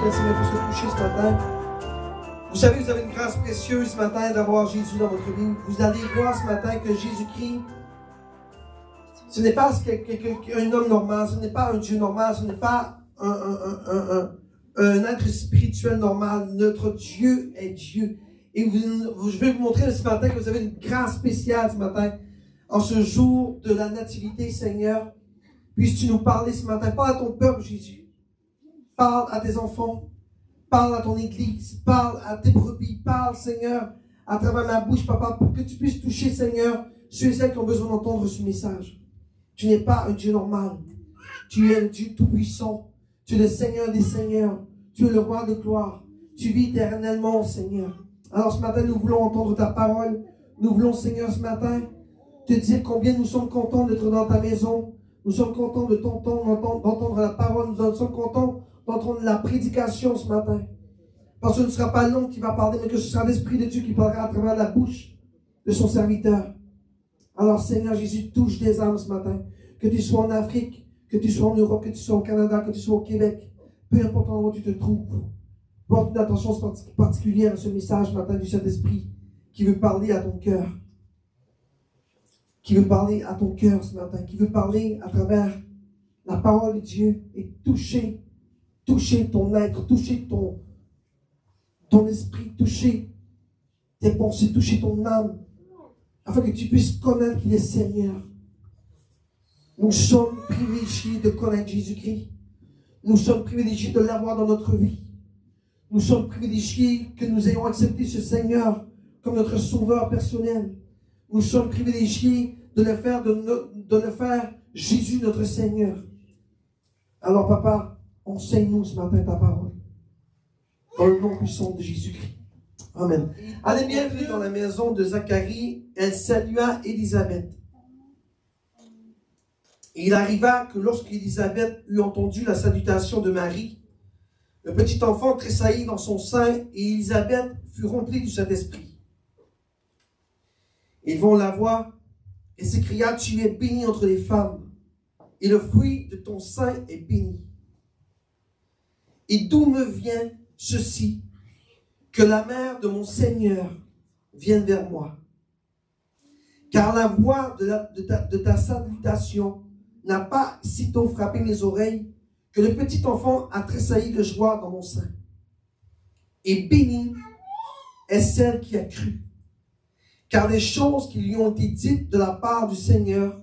merci Seigneur pour se toucher ce matin. Vous savez, vous avez une grâce précieuse ce matin d'avoir Jésus dans votre vie. Vous allez voir ce matin que Jésus-Christ, ce n'est pas un homme normal, ce n'est pas un Dieu normal, ce n'est pas un être spirituel normal. Notre Dieu est Dieu. Et je vais vous montrer ce matin que vous avez une grâce spéciale ce matin, en ce jour de la nativité, Seigneur. Puisses-tu nous parler ce matin? Parle à ton peuple, Jésus. Parle à tes enfants. Parle à ton église. Parle à tes brebis. Parle, Seigneur, à travers ma bouche, Papa, pour que tu puisses toucher, Seigneur, ceux et celles qui ont besoin d'entendre ce message. Tu n'es pas un Dieu normal. Tu es le Dieu tout-puissant. Tu es le Seigneur des Seigneurs. Tu es le Roi de gloire. Tu vis éternellement, Seigneur. Alors ce matin, nous voulons entendre ta parole. Nous voulons, Seigneur, ce matin, te dire combien nous sommes contents d'être dans ta maison. Nous sommes contents de d'entendre la parole. Nous sommes contents d'entendre la prédication ce matin. Parce que ce ne sera pas l'homme qui va parler, mais que ce sera l'Esprit de Dieu qui parlera à travers la bouche de son serviteur. Alors, Seigneur Jésus, touche des âmes ce matin. Que tu sois en Afrique, que tu sois en Europe, que tu sois au Canada, que tu sois au Québec. Peu importe l'endroit où tu te trouves. Porte une attention particulière à ce message matin du Saint-Esprit qui veut parler à ton cœur. Qui veut parler à ton cœur ce matin. Qui veut parler à travers la parole de Dieu et toucher ton être, toucher ton esprit, toucher tes pensées, toucher ton âme, afin que tu puisses connaître qu'il est Seigneur. Nous sommes privilégiés de connaître Jésus-Christ. Nous sommes privilégiés de l'avoir dans notre vie. Nous sommes privilégiés que nous ayons accepté ce Seigneur comme notre sauveur personnel. Nous sommes privilégiés de le faire Jésus notre Seigneur. Alors papa, enseigne-nous ce matin ta parole. Dans le nom puissant de Jésus-Christ. Amen. Allez, bienvenue dans la maison de Zacharie. Elle salua Élisabeth. Et il arriva que lorsqu'Élisabeth eut entendu la salutation de Marie, le petit enfant tressaillit dans son sein et Élisabeth fut remplie du Saint-Esprit. Ils vont la voir et s'écria, tu es bénie entre les femmes et le fruit de ton sein est béni. Et d'où me vient ceci, que la mère de mon Seigneur vienne vers moi? Car la voix de ta salutation n'a pas sitôt frappé mes oreilles que le petit enfant a tressailli de joie dans mon sein. Et bénie est celle qui a cru, car les choses qui lui ont été dites de la part du Seigneur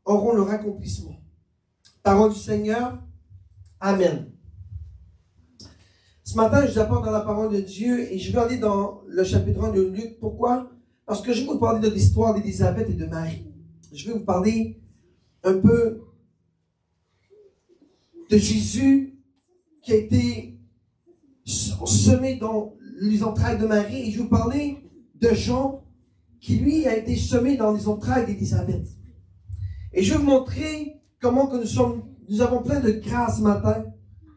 auront leur accomplissement. Parole du Seigneur. Amen. Ce matin, je vous apporte dans la parole de Dieu et je vais aller dans le chapitre 1 de Luc. Pourquoi? Parce que je vais vous parler de l'histoire d'Élisabeth et de Marie. Je vais vous parler un peu de Jésus qui a été semé dans les entrailles de Marie. Et je vais vous parler de Jean qui, lui, a été semé dans les entrailles d'Élisabeth. Et je vais vous montrer comment que nous avons plein de grâce ce matin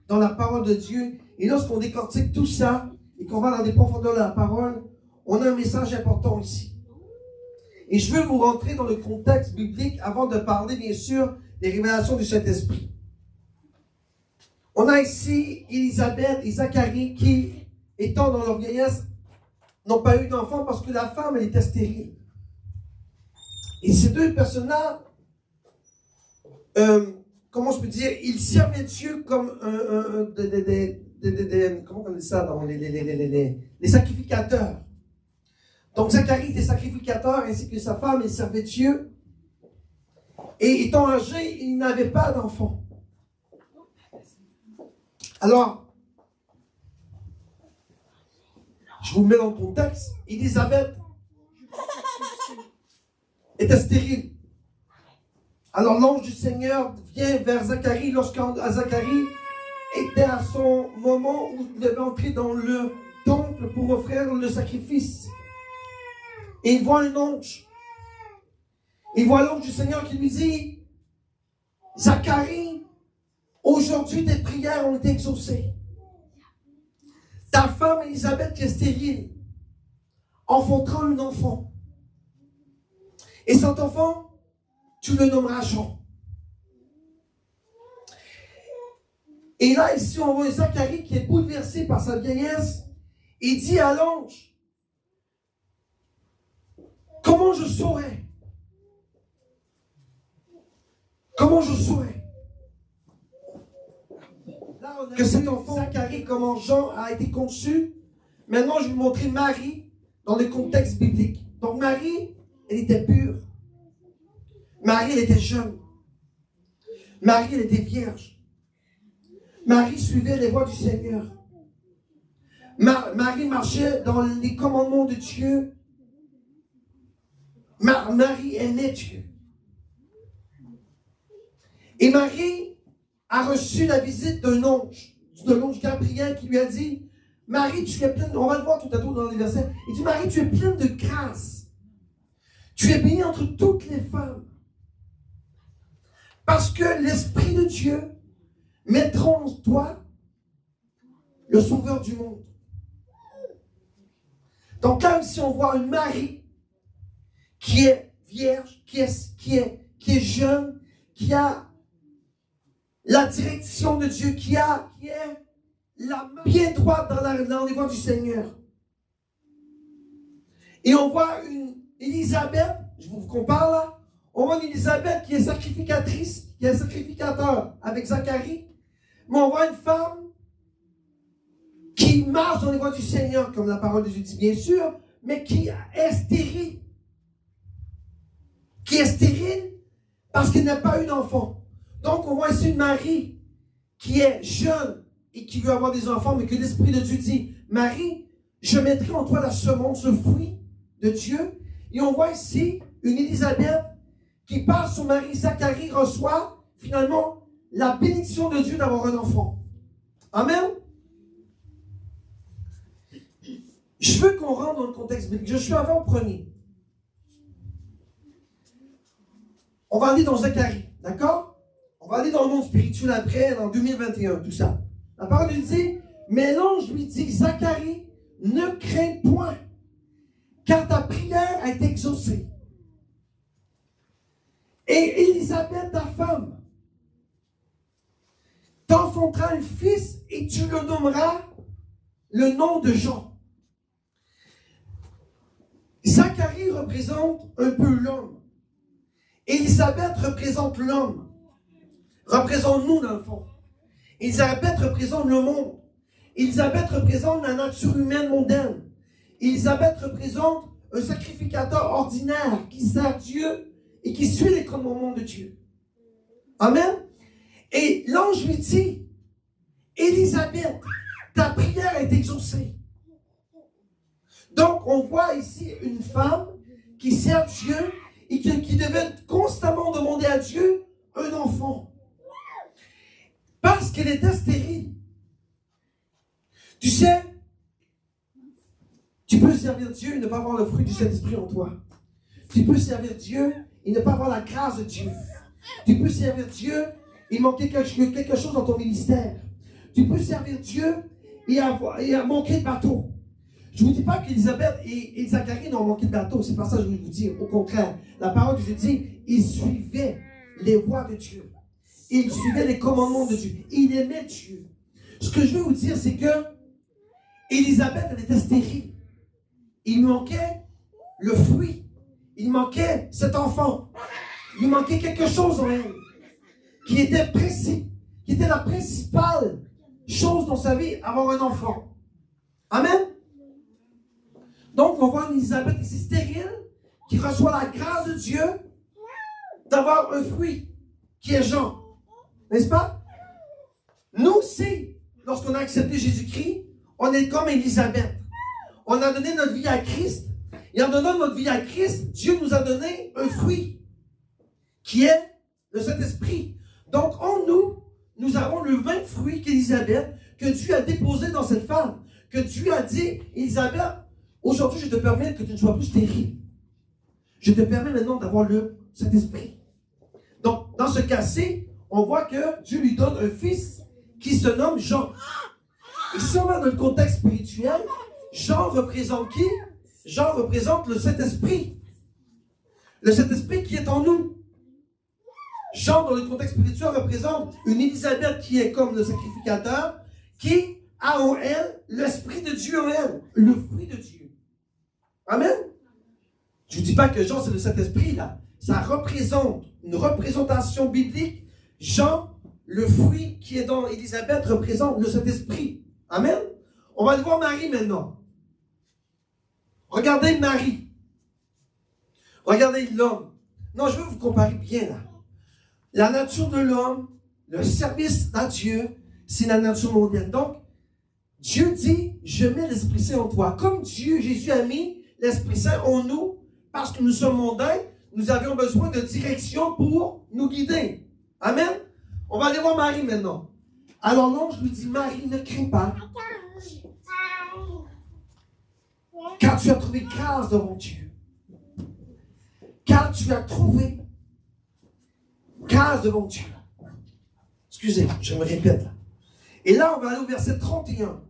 dans la parole de Dieu. Et lorsqu'on décortique tout ça et qu'on va dans les profondeurs de la parole, on a un message important ici. Et je veux vous rentrer dans le contexte biblique avant de parler, bien sûr, des révélations du Saint-Esprit. On a ici Élisabeth et Zacharie qui, étant dans leur vieillesse, n'ont pas eu d'enfant parce que la femme, elle était stérile. Et ces deux personnes-là, comment je peux dire, ils servaient Dieu comme comment on dit ça dans les sacrificateurs. Donc Zacharie était sacrificateur ainsi que sa femme, elle servait Dieu. Et étant âgé, il n'avait pas d'enfant. Alors, je vous mets dans le contexte. Élisabeth était stérile. Alors l'ange du Seigneur vient vers Zacharie lorsque Zacharie était à son moment où il devait entrer dans le temple pour offrir le sacrifice. Et il voit un ange. Il voit l'ange du Seigneur qui lui dit, Zacharie, aujourd'hui tes prières ont été exaucées. Ta femme Élisabeth qui est stérile enfantera un enfant. Et cet enfant, tu le nommeras Jean. Et là, ici, on voit Zacharie qui est bouleversé par sa vieillesse. Il dit à l'ange, comment je saurais? Comment je saurais? Là, on a que cet enfant, Zacharie, comment Jean a été conçu. Maintenant, je vais vous montrer Marie dans le contexte biblique. Donc, Marie, elle était pure. Marie, elle était jeune. Marie, elle était vierge. Marie suivait les voies du Seigneur. Marie marchait dans les commandements de Dieu. Marie aimait Dieu. Et Marie a reçu la visite de l'ange Gabriel qui lui a dit, Marie, tu es pleine, on va le voir tout à l'heure dans les versets, il dit, Marie, tu es pleine de grâce. Tu es bénie entre toutes les femmes. Parce que l'Esprit de Dieu mettra en toi le Sauveur du monde. Donc là, ici, on voit une Marie qui est vierge, qui est jeune, qui a la direction de Dieu, qui est la main bien droite dans les voies du Seigneur. Et on voit une Élisabeth, je vous compare là, on voit une Élisabeth qui est sacrificatrice, qui est sacrificateur avec Zacharie, mais on voit une femme qui marche dans les voies du Seigneur, comme la parole de Dieu dit bien sûr, mais qui est stérile. Qui est stérile parce qu'elle n'a pas eu d'enfant. Donc on voit ici une Marie qui est jeune et qui veut avoir des enfants, mais que l'Esprit de Dieu dit, Marie, je mettrai en toi la semence, le fruit de Dieu. Et on voit ici une Élisabeth qui par son mari Zacharie reçoit finalement la bénédiction de Dieu d'avoir un enfant. Amen. Je veux qu'on rentre dans le contexte biblique. Je suis avant-premier. On va aller dans Zacharie, d'accord? On va aller dans le monde spirituel après, en 2021, tout ça. La parole lui dit, mais l'ange lui dit, Zacharie, ne crains point, car ta prière a été exaucée. Et Élisabeth, ta femme, t'enfantera un fils et tu le nommeras le nom de Jean. Zacharie représente un peu l'homme. Élisabeth représente l'homme. Représente nous dans le fond. Élisabeth représente le monde. Élisabeth représente la nature humaine mondaine. Élisabeth représente un sacrificateur ordinaire qui sert Dieu et qui suit les commandements de Dieu. Amen. Et l'ange lui dit, Élisabeth, ta prière est exaucée. Donc on voit ici une femme qui sert Dieu et qui devait constamment demander à Dieu un enfant. Parce qu'elle était stérile. Tu sais, tu peux servir Dieu et ne pas avoir le fruit du Saint-Esprit en toi. Tu peux servir Dieu et ne pas avoir la grâce de Dieu. Tu peux servir Dieu et manquer quelque chose dans ton ministère. Tu peux servir Dieu et manquer de bateau. Je ne vous dis pas qu'Élisabeth et Zacharie n'ont manqué de bateau. C'est pas ça que je veux vous dire. Au contraire, la parole de Dieu dit, ils suivaient les voies de Dieu. Ils suivaient les commandements de Dieu. Ils aimaient Dieu. Ce que je veux vous dire, c'est que Élisabeth, elle était stérile. Il manquait le fruit. Il manquait cet enfant. Il manquait quelque chose en elle qui était la principale chose dans sa vie, avoir un enfant. Amen. Donc, on voit une Élisabeth ici stérile qui reçoit la grâce de Dieu d'avoir un fruit qui est Jean. N'est-ce pas? Nous aussi, lorsqu'on a accepté Jésus-Christ, on est comme Élisabeth. On a donné notre vie à Christ. Et en donnant notre vie à Christ, Dieu nous a donné un fruit qui est le Saint-Esprit. Donc, en nous, nous avons le même fruit qu'Élisabeth, que Dieu a déposé dans cette femme. Que Dieu a dit, Élisabeth, aujourd'hui, je te permets que tu ne sois plus stérile. Je te permets maintenant d'avoir le Saint-Esprit. Donc, dans ce cas-ci, on voit que Dieu lui donne un fils qui se nomme Jean. Et si on va dans le contexte spirituel, Jean représente qui? Jean représente le Saint-Esprit. Le Saint-Esprit qui est en nous. Jean, dans le contexte spirituel, représente une Élisabeth qui est comme le sacrificateur, qui a en elle l'Esprit de Dieu en elle, le fruit de Dieu. Amen. Je ne vous dis pas que Jean, c'est de cet esprit-là. Ça représente une représentation biblique. Jean, le fruit qui est dans Élisabeth, représente le Saint-Esprit. Amen. On va aller voir Marie maintenant. Regardez Marie. Regardez l'homme. Non, je veux vous comparer bien là. La nature de l'homme, le service à Dieu, c'est la nature mondiale. Donc, Dieu dit, je mets l'Esprit Saint en toi. Comme Dieu, Jésus a mis l'Esprit Saint en nous, parce que nous sommes mondains, nous avions besoin de direction pour nous guider. Amen. On va aller voir Marie maintenant. Alors l'ange lui dit, Marie, ne crains pas, car tu as trouvé grâce devant Dieu. Car tu as trouvé grâce devant Dieu. Excusez, je me répète là. Et là, on va aller au verset 31.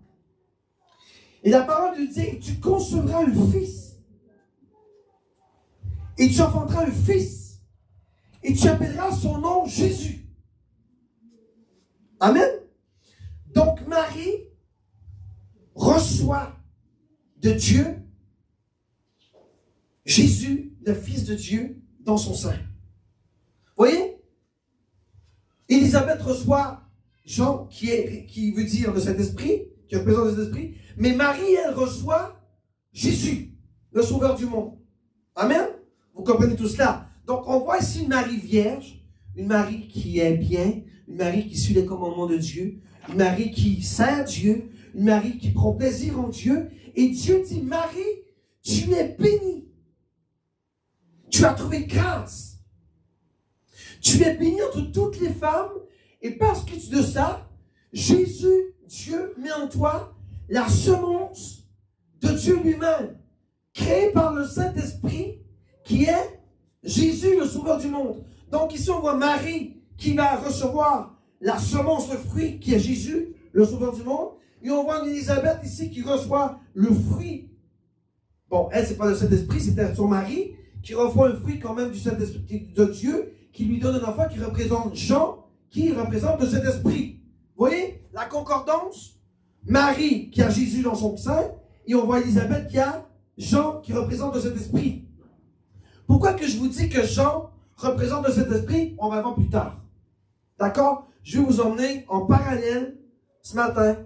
Et la parole lui dit, tu concevras le Fils. Et tu enfanteras le Fils. Et tu appelleras son nom Jésus. Amen. Donc Marie reçoit de Dieu Jésus, le Fils de Dieu, dans son sein. Vous voyez? Élisabeth reçoit Jean, qui veut dire le Saint-Esprit, qui représente le Saint-Esprit, mais Marie, elle reçoit Jésus, le Sauveur du monde. Amen? Vous comprenez tout cela? Donc, on voit ici une Marie vierge, une Marie qui est bien, une Marie qui suit les commandements de Dieu, une Marie qui sert Dieu, une Marie qui prend plaisir en Dieu. Et Dieu dit, Marie, tu es bénie. Tu as trouvé grâce. Tu es bénie entre toutes les femmes. Et parce que de ça, Jésus, Dieu, met en toi la semence de Dieu lui-même, créée par le Saint-Esprit, qui est Jésus, le Sauveur du monde. Donc ici, on voit Marie qui va recevoir la semence, le fruit, qui est Jésus, le Sauveur du monde. Et on voit une Élisabeth ici qui reçoit le fruit. Bon, elle, c'est pas le Saint-Esprit, c'était son mari, qui reçoit un fruit quand même du Saint-Esprit de Dieu, qui lui donne un enfant qui représente Jean, qui représente le Saint-Esprit. Vous voyez la concordance? Marie qui a Jésus dans son sein, et on voit Élisabeth qui a Jean qui représente le Saint-Esprit. Pourquoi que je vous dis que Jean représente le Saint-Esprit? On va voir plus tard. D'accord? Je vais vous emmener en parallèle ce matin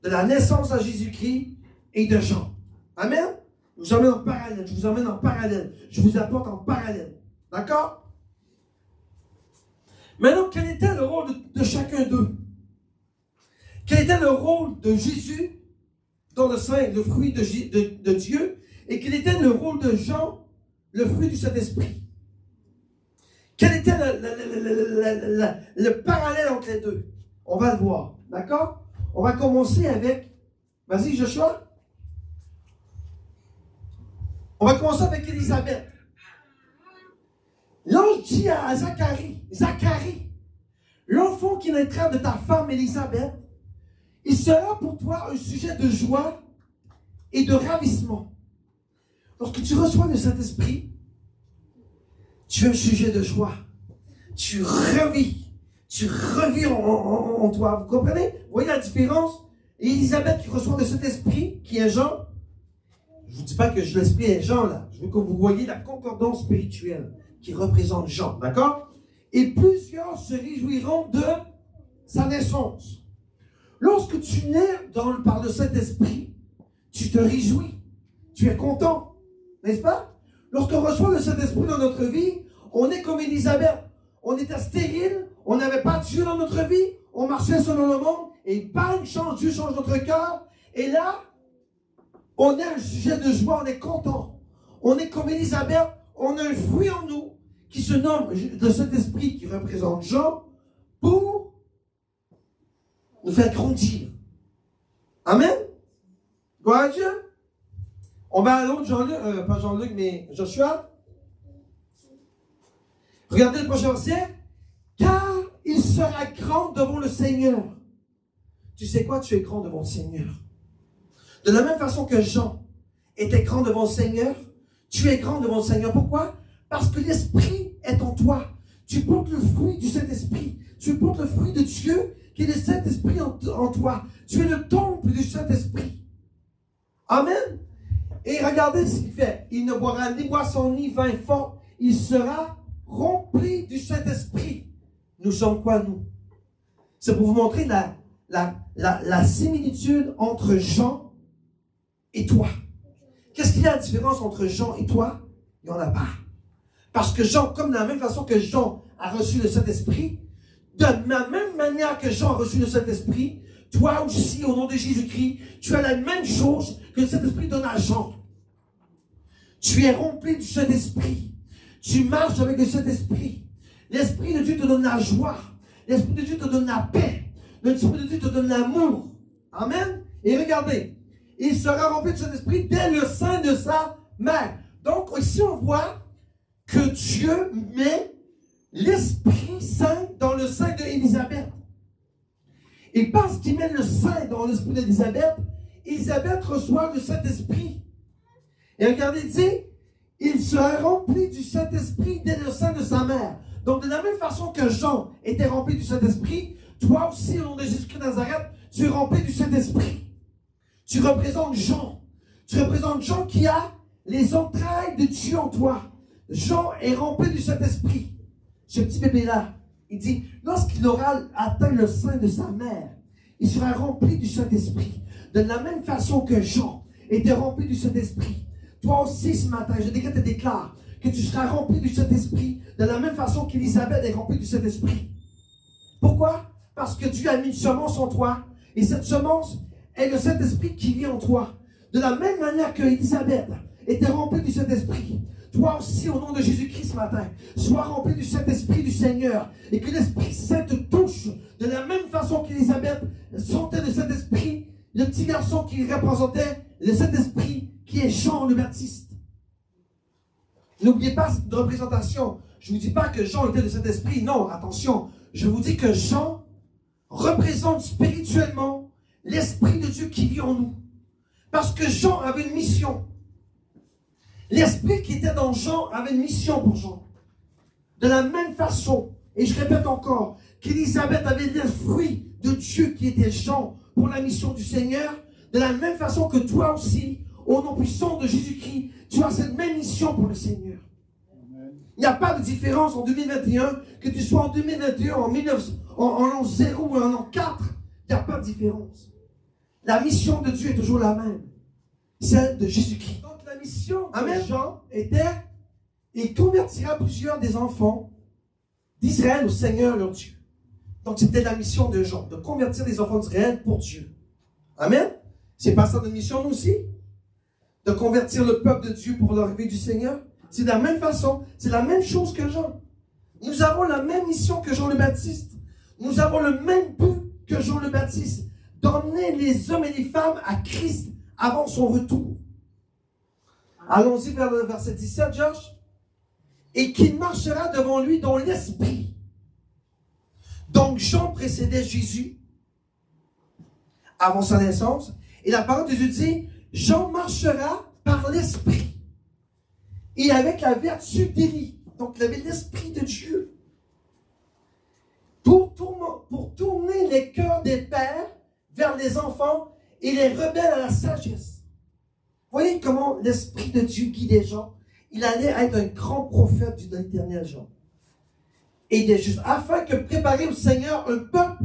de la naissance à Jésus-Christ et de Jean. Amen? Je vous emmène en parallèle. Je vous emmène en parallèle. Je vous apporte en parallèle. D'accord? Maintenant, quel était le rôle de chacun d'eux? Quel était le rôle de Jésus dans le sein, le fruit de Dieu? Et quel était le rôle de Jean, le fruit du Saint-Esprit? Quel était le parallèle entre les deux? On va le voir. D'accord? On va commencer avec... Vas-y, Joshua. On va commencer avec Élisabeth. L'ange dit à Zacharie, l'enfant qui naîtra de ta femme Élisabeth, il sera pour toi un sujet de joie et de ravissement. Lorsque tu reçois le Saint-Esprit, tu es un sujet de joie. Tu revis en toi. Vous comprenez? Vous voyez la différence? Élisabeth qui reçoit le Saint-Esprit, qui est Jean. Je ne vous dis pas que l'Esprit est Jean là. Je veux que vous voyez la concordance spirituelle qui représente Jean. D'accord? Et plusieurs se réjouiront de sa naissance. Lorsque tu nais par le Saint-Esprit, tu te réjouis. Tu es content. N'est-ce pas? Lorsqu'on reçoit le Saint-Esprit dans notre vie, on est comme Élisabeth. On était stérile, on n'avait pas Dieu dans notre vie, on marchait selon le monde, et bang, Dieu change notre cœur. Et là, on est un sujet de joie, on est content. On est comme Élisabeth, on a un fruit en nous qui se nomme le Saint-Esprit qui représente Jean pour nous faire grandir. Amen? Gloire à Dieu. On va à l'autre Jean-Luc, pas Jean-Luc, mais Joshua. Regardez le prochain verset. Car il sera grand devant le Seigneur. Tu sais quoi? Tu es grand devant le Seigneur. De la même façon que Jean était grand devant le Seigneur, tu es grand devant le Seigneur. Pourquoi? Parce que l'Esprit est en toi. Tu portes le fruit du Saint-Esprit. Tu portes le fruit de Dieu qui est le Saint-Esprit en toi. Tu es le temple du Saint-Esprit. Amen. Et regardez ce qu'il fait. Il ne boira ni boisson ni vin fort. Il sera rempli du Saint-Esprit. Nous sommes quoi, nous? C'est pour vous montrer la similitude entre Jean et toi. Qu'est-ce qu'il y a de différence entre Jean et toi? Il n'y en a pas. Parce que Jean, comme de la même façon que Jean a reçu le Saint-Esprit, de la même manière que Jean a reçu le Saint-Esprit, toi aussi, au nom de Jésus-Christ, tu as la même chose que le Saint-Esprit donne à Jean. Tu es rempli du Saint-Esprit. Tu marches avec le Saint-Esprit. L'Esprit de Dieu te donne la joie. L'Esprit de Dieu te donne la paix. L'Esprit de Dieu te donne l'amour. Amen. Et regardez, il sera rempli du Saint-Esprit dès le sein de sa mère. Donc, ici, on voit que Dieu met l'Esprit Saint dans le sein d'Élisabeth. Et parce qu'il met le Saint dans l'esprit d'Élisabeth, Élisabeth reçoit le Saint-Esprit. Et regardez, il dit, il sera rempli du Saint-Esprit dès le sein de sa mère. Donc, de la même façon que Jean était rempli du Saint-Esprit, toi aussi, au nom de Jésus-Christ de Nazareth, tu es rempli du Saint-Esprit. Tu représentes Jean. Tu représentes Jean qui a les entrailles de Dieu en toi. Jean est rempli du Saint-Esprit. Ce petit bébé-là, il dit, lorsqu'il aura atteint le sein de sa mère, il sera rempli du Saint-Esprit. De la même façon que Jean était rempli du Saint-Esprit, toi aussi ce matin, je te déclare que tu seras rempli du Saint-Esprit de la même façon qu'Élisabeth est remplie du Saint-Esprit. Pourquoi? Parce que Dieu a mis une semence en toi, et cette semence est le Saint-Esprit qui vit en toi. De la même manière que Élisabeth était remplie du Saint-Esprit, toi aussi, au nom de Jésus-Christ ce matin, sois rempli du Saint-Esprit du Seigneur, et que l'Esprit Saint te touche de la même façon qu'Élisabeth sentait le Saint-Esprit, le petit garçon qui représentait le Saint-Esprit, qui est Jean le Baptiste. N'oubliez pas cette représentation. Je ne vous dis pas que Jean était le Saint-Esprit. Non, attention. Je vous dis que Jean représente spirituellement l'Esprit de Dieu qui vit en nous. Parce que Jean avait une mission. L'Esprit qui était dans Jean avait une mission pour Jean. De la même façon, et je répète encore, qu'Élisabeth avait le fruit de Dieu qui était Jean pour la mission du Seigneur, de la même façon que toi aussi, au nom puissant de Jésus-Christ, tu as cette même mission pour le Seigneur. Il n'y a pas de différence en 2021, que tu sois en 2021, en l'an 0 ou en l'an 4. Il n'y a pas de différence. La mission de Dieu est toujours la même. Celle de Jésus-Christ. Donc la mission de Jean était, il convertira plusieurs des enfants d'Israël au Seigneur leur Dieu. Donc c'était la mission de Jean, de convertir les enfants d'Israël pour Dieu. Amen. C'est pas ça notre mission nous aussi? De convertir le peuple de Dieu pour l'arrivée du Seigneur. C'est de la même façon, c'est la même chose que Jean. Nous avons la même mission que Jean le Baptiste. Nous avons le même but que Jean le Baptiste, d'emmener les hommes et les femmes à Christ avant son retour. Allons-y vers le verset 17, Josh. Et qu'il marchera devant lui dans l'esprit. Donc Jean précédait Jésus avant sa naissance. Et la parole de Dieu dit, Jean marchera par l'esprit. Et avec la vertu d'Élie. Donc il avait l'esprit de Dieu. Pour tourner les cœurs des pères vers les enfants et les rebelles à la sagesse. Voyez comment l'esprit de Dieu guidait Jean. Il allait être un grand prophète de l'Éternel, Jean. Et il est juste afin que préparer au Seigneur un peuple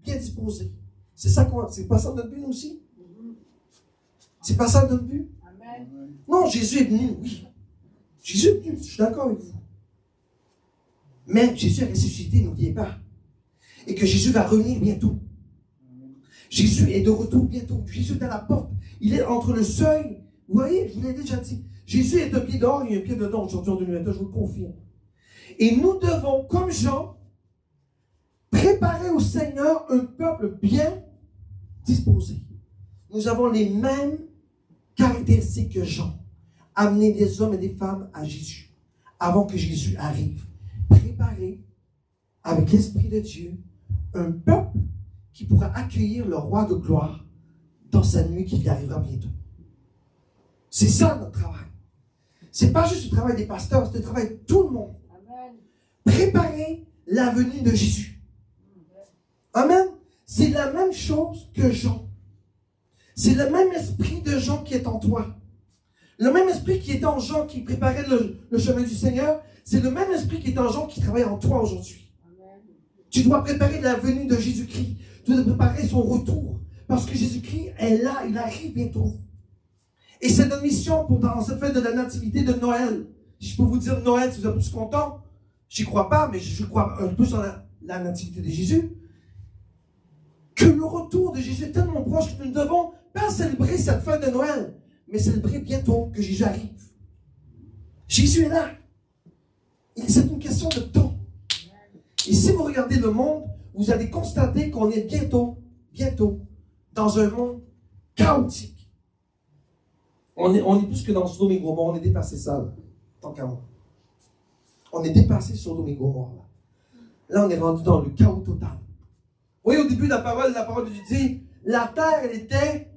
bien disposé. C'est ça qu'on, c'est pas ça notre but nous aussi? C'est pas ça notre but? Amen. Non, Jésus est venu, oui. Jésus est venu, je suis d'accord avec vous. Mais Jésus est ressuscité, n'oubliez pas. Et que Jésus va revenir bientôt. Jésus est de retour bientôt. Jésus est à la porte. Il est entre le seuil. Vous voyez, je vous l'ai déjà dit. Jésus est un pied dehors et un pied dedans aujourd'hui en 2021, je vous le confirme. Et nous devons, comme Jean, préparer au Seigneur un peuple bien disposé. Nous avons les mêmes caractéristiques que Jean. Amener des hommes et des femmes à Jésus avant que Jésus arrive. Préparer avec l'Esprit de Dieu un peuple qui pourra accueillir le roi de gloire dans sa nuit qui arrivera bientôt. C'est ça notre travail. Ce n'est pas juste le travail des pasteurs, c'est le travail de tout le monde. Amen. préparer la venue de Jésus. Amen. C'est la même chose que Jean. C'est le même esprit de Jean qui est en toi. Le même esprit qui était en Jean qui préparait le chemin du Seigneur, c'est le même esprit qui est en Jean qui travaille en toi aujourd'hui. Tu dois préparer la venue de Jésus-Christ. Tu dois préparer son retour. Parce que Jésus-Christ est là, il arrive bientôt. Et c'est notre mission dans cette fête de la nativité de Noël. Si je peux vous dire Noël, si vous êtes plus contents, j'y crois pas, mais je crois un peu sur la nativité de Jésus. Que le retour de Jésus est tellement proche que nous ne devons pas célébrer cette fête de Noël, mais célébrer bientôt que Jésus arrive. Jésus est là. C'est une question de temps. Et si vous regardez le monde, vous allez constater qu'on est bientôt, dans un monde chaotique. On est plus que dans Sodome et Gomorrhe, on est dépassé ça, là, tant qu'à moi. On est dépassé Sodome et Gomorrhe, là. Là, on est rendu dans le chaos total. Vous voyez, au début de la parole de Dieu dit, la terre, elle était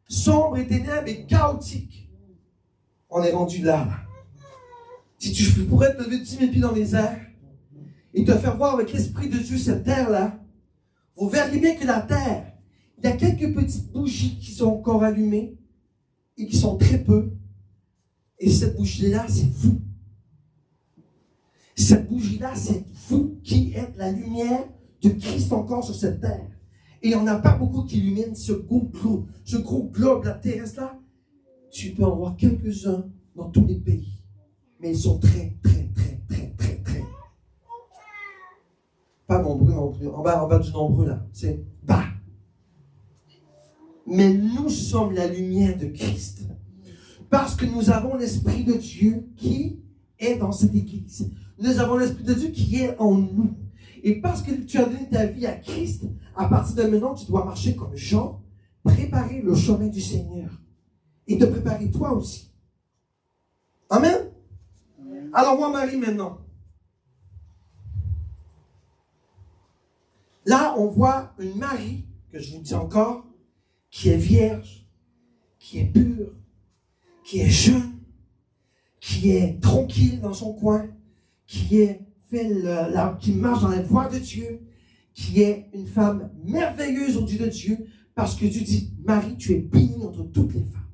sombre et ténèbres et chaotique. On est rendu là. Si tu pourrais te lever de 10 000 pieds dans les airs et te faire voir avec l'Esprit de Dieu cette terre-là, vous verriez bien que la terre, il y a quelques petites bougies qui sont encore allumées et qui sont très peu. Et cette bougie-là, c'est vous. Cette bougie-là, c'est vous qui êtes la lumière de Christ encore sur cette terre. Et il n'y en a pas beaucoup qui illuminent ce gros globe, la terrestre-là. Tu peux en voir quelques-uns dans tous les pays. Mais ils sont très. Pas nombreux, en bas du nombreux, là. C'est bas. Mais nous sommes la lumière de Christ. Parce que nous avons l'Esprit de Dieu qui est dans cette Église. Nous avons l'Esprit de Dieu qui est en nous. Et parce que tu as donné ta vie à Christ, à partir de maintenant, tu dois marcher comme Jean, préparer le chemin du Seigneur. Et te préparer toi aussi. Amen? Alors moi, Marie, maintenant. Là, on voit une Marie, que je vous dis encore, qui est vierge, qui est pure, qui est jeune, qui est tranquille dans son coin, qui marche dans la voie de Dieu, qui est une femme merveilleuse aux yeux de Dieu, parce que Dieu dit, Marie, tu es bénie entre toutes les femmes.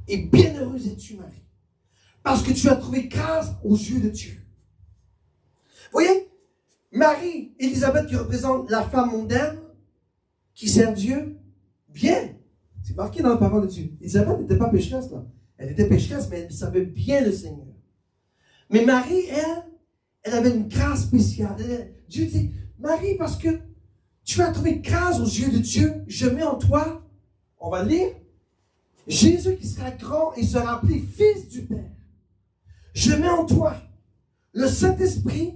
Et bienheureuse es-tu, Marie, parce que tu as trouvé grâce aux yeux de Dieu. Vous voyez, Marie, Élisabeth qui représente la femme mondaine, qui sert Dieu, bien. C'est marqué dans la parole de Dieu. Élisabeth n'était pas pécheresse, là. Elle était pécheresse, mais elle savait bien le Seigneur. Mais Marie, elle avait une grâce spéciale. Dieu dit, Marie, parce que tu as trouvé grâce aux yeux de Dieu, je mets en toi, on va lire, Jésus qui sera grand et sera appelé Fils du Père. Je mets en toi le Saint-Esprit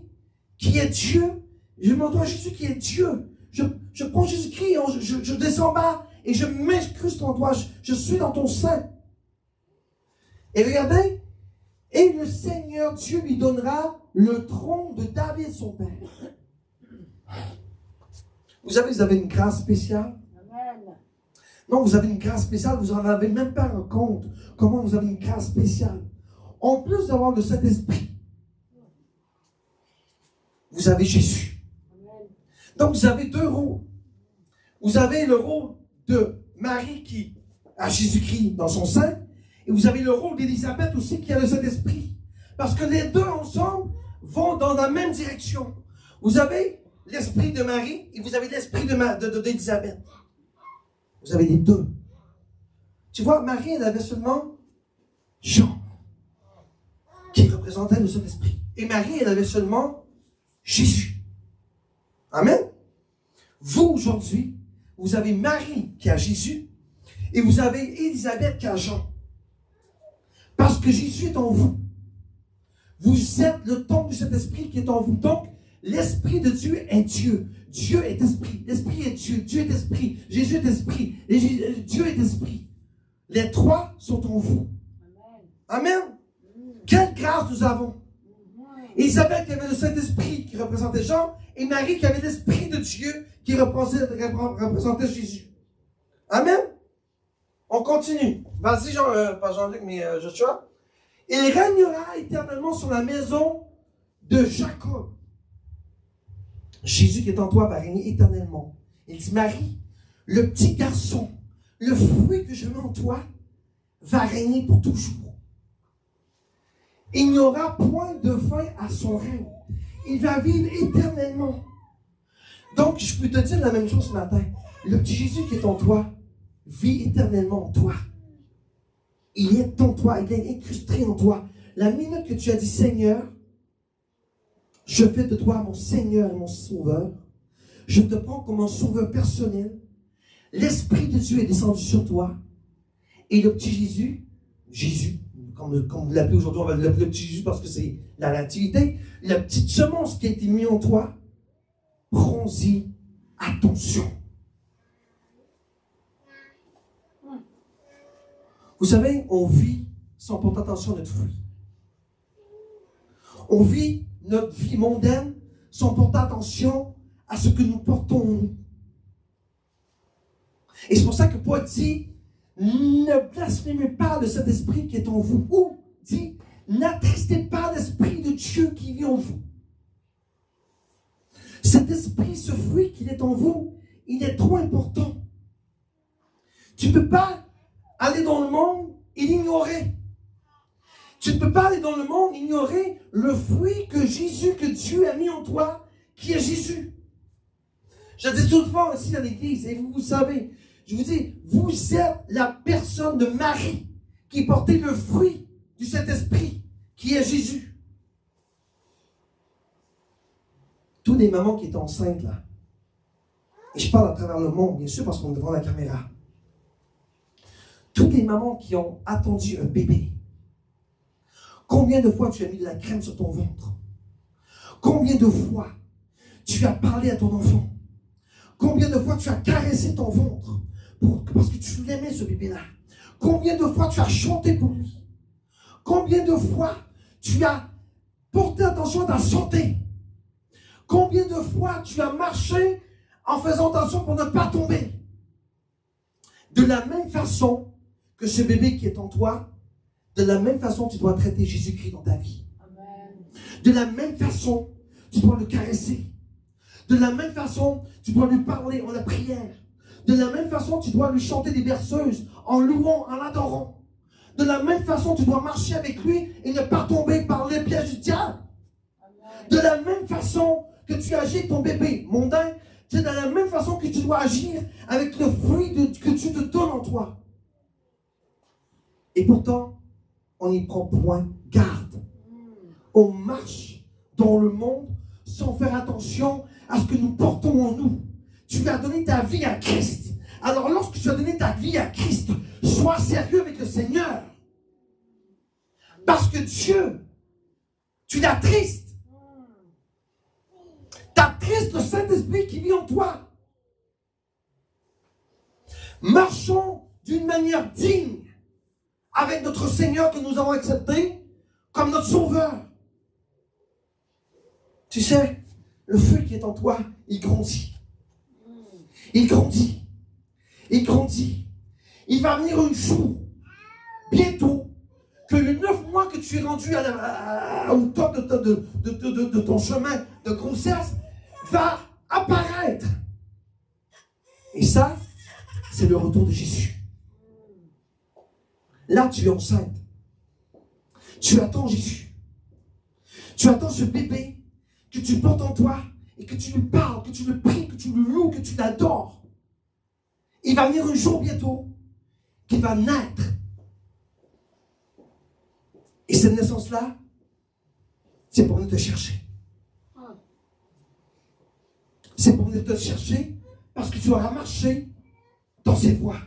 qui est Dieu. Je mets en toi Jésus qui est Dieu. Je prends Jésus-Christ, je descends bas et je m'incruste en toi. Je suis dans ton sein. Et regardez, et le Seigneur Dieu lui donnera le trône de David, son père. Vous avez une grâce spéciale? Amen. Non, vous avez une grâce spéciale, vous n'en avez même pas un compte. Comment vous avez une grâce spéciale? En plus d'avoir le Saint-Esprit, vous avez Jésus. Amen. Donc vous avez deux rôles. Vous avez le rôle de Marie qui a Jésus-Christ dans son sein, et vous avez le rôle d'Élisabeth aussi qui a le Saint-Esprit. Parce que les deux ensemble vont dans la même direction. Vous avez l'esprit de Marie et vous avez l'esprit d'Élisabeth. Vous avez les deux. Tu vois, Marie, elle avait seulement Jean, qui représentait le Saint-Esprit. Et Marie, elle avait seulement Jésus. Amen. Vous, aujourd'hui, vous avez Marie qui a Jésus et vous avez Élisabeth qui a Jean. Parce que Jésus est en vous. Vous êtes le temple du Saint-Esprit qui est en vous. Donc, l'Esprit de Dieu est Dieu. Dieu est Esprit. L'Esprit est Dieu. Dieu est Esprit. Jésus est Esprit. Et Dieu est Esprit. Les trois sont en vous. Amen. Amen. Quelle grâce nous avons. Isabelle qui avait le Saint-Esprit qui représentait Jean et Marie qui avait l'Esprit de Dieu qui représentait Jésus. Amen. On continue. Vas-y, pas Jean-Luc, mais Joshua. Il régnera éternellement sur la maison de Jacob. Jésus qui est en toi va régner éternellement. Il dit, Marie, le petit garçon, le fruit que je mets en toi, va régner pour toujours. Il n'y aura point de fin à son règne. Il va vivre éternellement. Donc, je peux te dire la même chose ce matin. Le petit Jésus qui est en toi vit éternellement en toi. Il est en toi, il est incrusté en toi. La minute que tu as dit, Seigneur, je fais de toi mon Seigneur et mon Sauveur, je te prends comme un sauveur personnel, l'Esprit de Dieu est descendu sur toi, et le petit Jésus, comme vous l'appelez aujourd'hui, on va l'appeler le petit Jésus parce que c'est la nativité, la petite semence qui a été mise en toi, prends-y attention. Vous savez, on vit sans porter attention à notre fruit. On vit notre vie mondaine sans porter attention à ce que nous portons en nous. Et c'est pour ça que Paul dit, ne blasphémez pas de cet esprit qui est en vous. Ou dit, n'attristez pas l'esprit de Dieu qui vit en vous. Cet esprit, ce fruit qui est en vous, il est trop important. Tu ne peux pas aller dans le monde et l'ignorer. Tu ne peux pas aller dans le monde et ignorer le fruit que Dieu a mis en toi, qui est Jésus. Je dis tout le temps ici à l'église, et vous savez, je vous dis, vous êtes la personne de Marie qui portait le fruit du Saint-Esprit, qui est Jésus. Toutes les mamans qui étaient enceintes là, et je parle à travers le monde, bien sûr, parce qu'on est devant la caméra. Toutes les mamans qui ont attendu un bébé, combien de fois tu as mis de la crème sur ton ventre? Combien de fois tu as parlé à ton enfant? Combien de fois tu as caressé ton ventre parce que tu l'aimais ce bébé-là? Combien de fois tu as chanté pour lui? Combien de fois tu as porté attention à ta santé? Combien de fois tu as marché en faisant attention pour ne pas tomber? De la même façon que ce bébé qui est en toi, de la même façon tu dois traiter Jésus-Christ dans ta vie. Amen. De la même façon, tu dois le caresser. De la même façon, tu dois lui parler en la prière. De la même façon, tu dois lui chanter des berceuses en louant, en adorant. De la même façon, tu dois marcher avec lui et ne pas tomber par les pièges du diable. Amen. De la même façon que tu agis avec ton bébé mondain, c'est de la même façon que tu dois agir avec le fruit que Dieu te donne en toi. Et pourtant, on n'y prend point garde. On marche dans le monde sans faire attention à ce que nous portons en nous. Tu as donné ta vie à Christ. Alors lorsque tu as donné ta vie à Christ, sois sérieux avec le Seigneur. Parce que Dieu, tu l'attristes. T'attristes le Saint-Esprit qui vit en toi. Marchons d'une manière digne avec notre Seigneur que nous avons accepté comme notre Sauveur. Tu sais, le feu qui est en toi, il grandit. Il grandit. Il grandit. Il va venir un jour, bientôt, que le 9 mois que tu es rendu au top de ton chemin de grossesse va apparaître. Et ça, c'est le retour de Jésus. Là, tu es enceinte. Tu attends Jésus. Tu attends ce bébé que tu portes en toi et que tu lui parles, que tu le pries, que tu le loues, que tu l'adores. Il va venir un jour bientôt qu'il va naître. Et cette naissance-là, c'est pour venir te chercher. C'est pour venir te chercher parce que tu auras marché dans ses voies.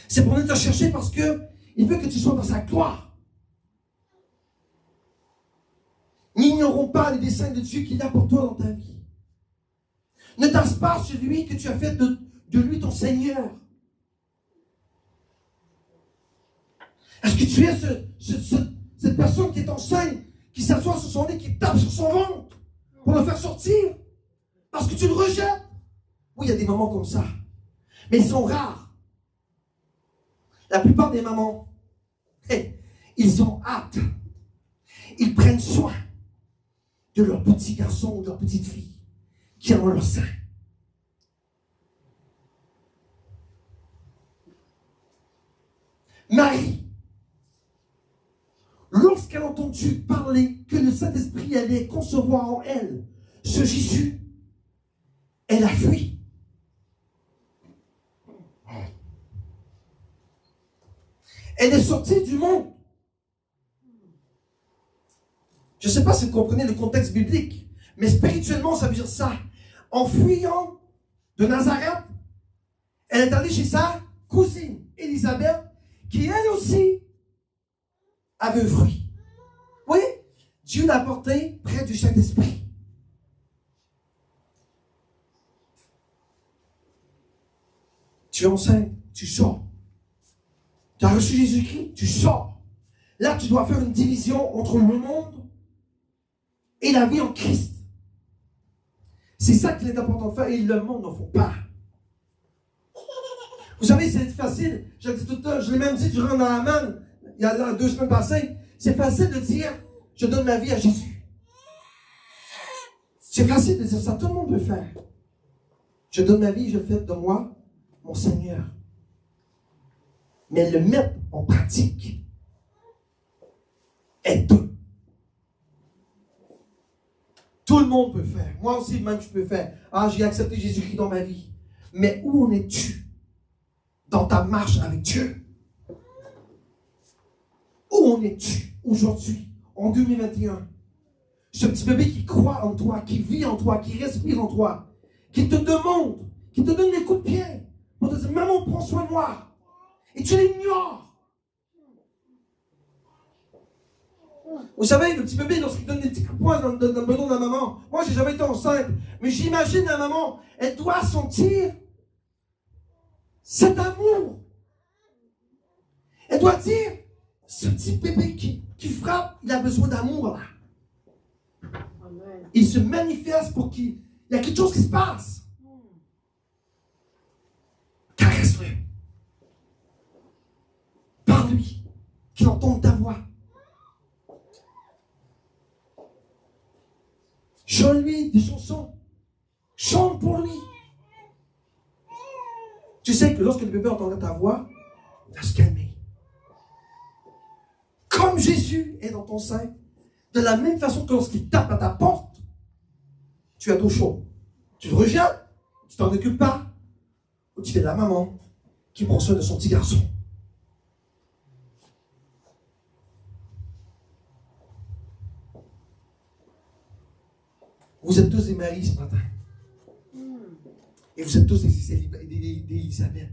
C'est pour venir te chercher parce qu'il veut que tu sois dans sa gloire. N'ignorons pas les desseins de Dieu qu'il a pour toi dans ta vie. Ne tasse pas celui que tu as fait de lui ton Seigneur. Est-ce que tu es cette personne qui est enceinte, qui s'assoit sur son lit, qui tape sur son ventre pour le faire sortir parce que tu le rejettes? Oui, il y a des mamans comme ça. Mais ils sont rares. La plupart des mamans, ils ont hâte. Ils prennent soin. de leur petit garçon ou de leur petite fille qui est en leur sein. Marie, lorsqu'elle a entendu parler que le Saint-Esprit allait concevoir en elle ce Jésus, elle a fui. Elle est sortie du monde. Je ne sais pas si vous comprenez le contexte biblique, mais spirituellement, ça veut dire ça. En fuyant de Nazareth, elle est allée chez sa cousine, Élisabeth, qui elle aussi avait un fruit. Oui, Dieu l'a porté près du Saint-Esprit. Tu es enceinte, tu sors. Tu as reçu Jésus-Christ, tu sors. Là, tu dois faire une division entre le monde et la vie en Christ. C'est ça qu'il est important de faire et le monde n'en faut pas. Vous savez, c'est facile. Je l'ai même dit durant la Amen, il y a 2 semaines passées. C'est facile de dire, je donne ma vie à Jésus. C'est facile de dire ça. Tout le monde peut faire. Je donne ma vie, je fais de moi mon Seigneur. Mais le mettre en pratique est deux. Tout le monde peut faire. Moi aussi, même, je peux faire. Ah, j'ai accepté Jésus-Christ dans ma vie. Mais où en es-tu dans ta marche avec Dieu? Où en es-tu aujourd'hui, en 2021? Ce petit bébé qui croit en toi, qui vit en toi, qui respire en toi, qui te demande, qui te donne des coups de pied pour te dire, maman, prends soin de moi. Et tu l'ignores. Vous savez, le petit bébé, lorsqu'il donne des petits coups de poing dans le bedon de la maman, moi, j'ai jamais été enceinte, mais j'imagine la maman, elle doit sentir cet amour. Elle doit dire, ce petit bébé qui frappe, il a besoin d'amour là. Il se manifeste pour qu'il y a quelque chose qui se passe. Caresse-le. Parle-lui. Qu'il entende ta voix. Chante-lui des chansons. Chante pour lui. Tu sais que lorsque le bébé entendra ta voix, il va se calmer. Comme Jésus est dans ton sein, de la même façon que lorsqu'il tape à ta porte, tu as dos chaud. Tu le rejettes, tu t'en occupes pas, ou tu fais de la maman qui prend soin de son petit garçon. Vous êtes tous des maris ce matin. Et vous êtes tous des Élisabeth.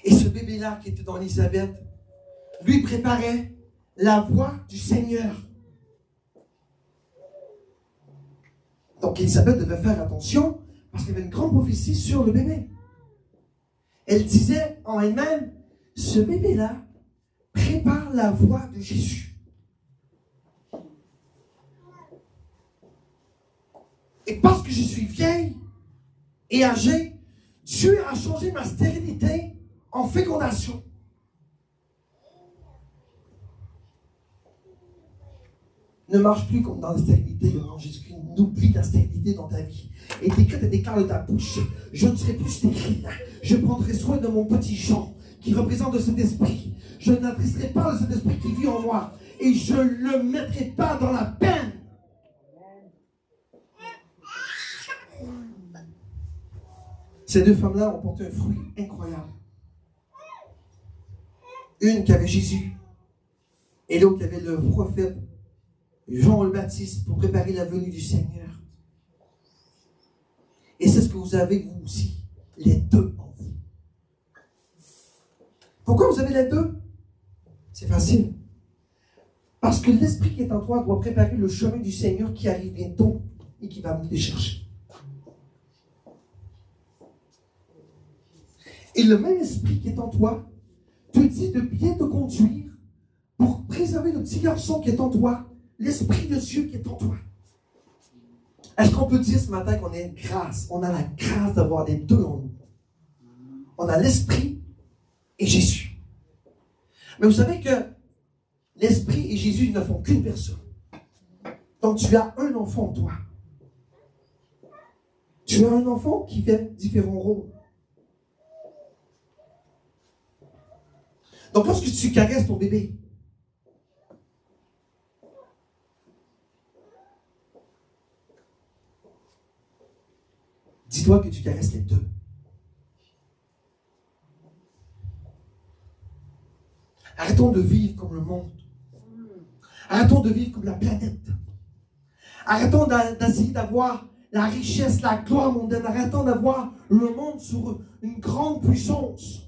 Et ce bébé-là qui était dans Élisabeth, lui préparait la voie du Seigneur. Donc Élisabeth devait faire attention parce qu'il y avait une grande prophétie sur le bébé. Elle disait en elle-même, ce bébé-là prépare la voie de Jésus. Et parce que je suis vieille et âgée, Dieu a changé ma stérilité en fécondation. Ne marche plus comme dans la stérilité devant Jésus-Christ. N'oublie la stérilité dans ta vie. Et décrète et déclare de ta bouche, je ne serai plus stérile. Je prendrai soin de mon petit Jean qui représente cet esprit. Je n'attristerai pas de cet esprit qui vit en moi. Et je ne le mettrai pas dans la peine. Ces deux femmes-là ont porté un fruit incroyable. Une qui avait Jésus et l'autre qui avait le prophète Jean le Baptiste pour préparer la venue du Seigneur. Et c'est ce que vous avez vous aussi, les deux en vous. Pourquoi vous avez les deux? C'est facile. Parce que l'esprit qui est en toi doit préparer le chemin du Seigneur qui arrive bientôt et qui va venir te chercher. Et le même esprit qui est en toi te dit de bien te conduire pour préserver le petit garçon qui est en toi, l'esprit de Dieu qui est en toi. Est-ce qu'on peut dire ce matin qu'on a une grâce? On a la grâce d'avoir les deux en nous. On a l'esprit et Jésus. Mais vous savez que L'Esprit et Jésus ne font qu'une personne. Donc tu as un enfant en toi. Tu as un enfant qui fait différents rôles. Donc lorsque tu caresses ton bébé, dis-toi que tu caresses les deux. Arrêtons de vivre comme le monde. Arrêtons de vivre comme la planète. Arrêtons d'essayer d'avoir la richesse, la gloire mondaine. Arrêtons d'avoir le monde sur une grande puissance.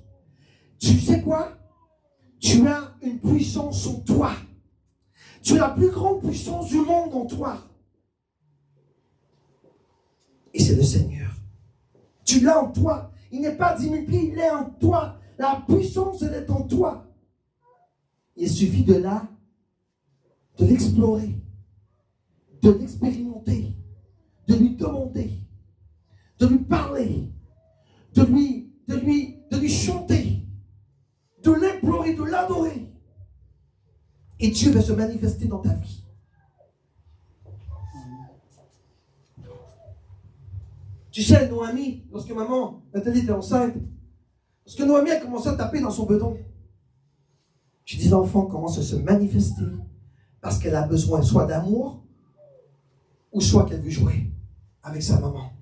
Tu sais quoi? Tu as une puissance en toi. Tu as la plus grande puissance du monde en toi. Et c'est le Seigneur. Tu l'as en toi. Il n'est pas 10 000 pieds, il est en toi. La puissance, elle est en toi. Il suffit de l'explorer, de l'expérimenter, de lui demander, de lui parler, de lui chanter, de l'implorer, de l'adorer. Et Dieu va se manifester dans ta vie. Tu sais, Noémie, lorsque maman Nathalie était enceinte, lorsque Noémie a commencé à taper dans son bedon, je dis l'enfant commence à se manifester parce qu'elle a besoin soit d'amour ou soit qu'elle veut jouer avec sa maman.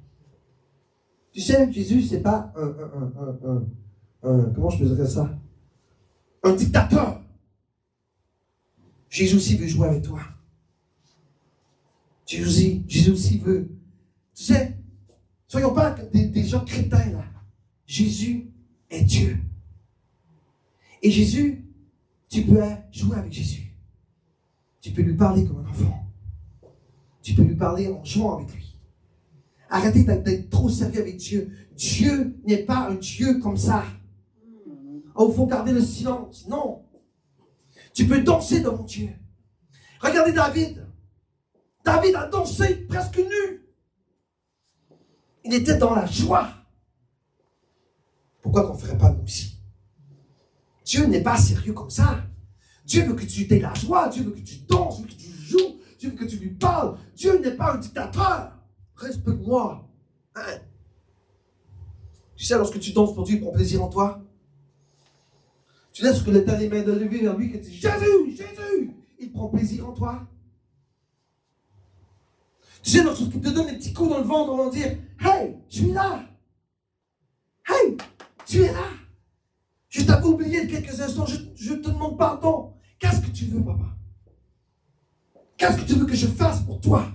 Tu sais, Jésus, c'est pas comment je peux dire ça? Un dictateur. Jésus aussi veut jouer avec toi. Jésus aussi veut. Tu sais, soyons pas des gens crétins là. Jésus est Dieu. Et Jésus, tu peux jouer avec Jésus. Tu peux lui parler comme un enfant. Tu peux lui parler en jouant avec lui. Arrêtez d'être trop sérieux avec Dieu. Dieu n'est pas un Dieu comme ça. Oh, il faut garder le silence. Non. Tu peux danser devant Dieu. Regardez David. David a dansé presque nu. Il était dans la joie. Pourquoi qu'on ne ferait pas nous aussi? Dieu n'est pas sérieux comme ça. Dieu veut que tu aies la joie. Dieu veut que tu danses, veut que tu joues. Dieu veut que tu lui parles. Dieu n'est pas un dictateur. Respecte-moi. Hein? Tu sais, lorsque tu danses pour Dieu, il prend plaisir en toi. Tu laisses que l'État les mains de lever vers lui, que tu dis Jésus, Jésus, il prend plaisir en toi. Tu sais, lorsqu'il te donne des petits coups dans le ventre, on va dire hey, je suis là. Hey, tu es là. Je t'avais oublié de quelques instants, je te demande pardon. Qu'est-ce que tu veux, papa? Qu'est-ce que tu veux que je fasse pour toi?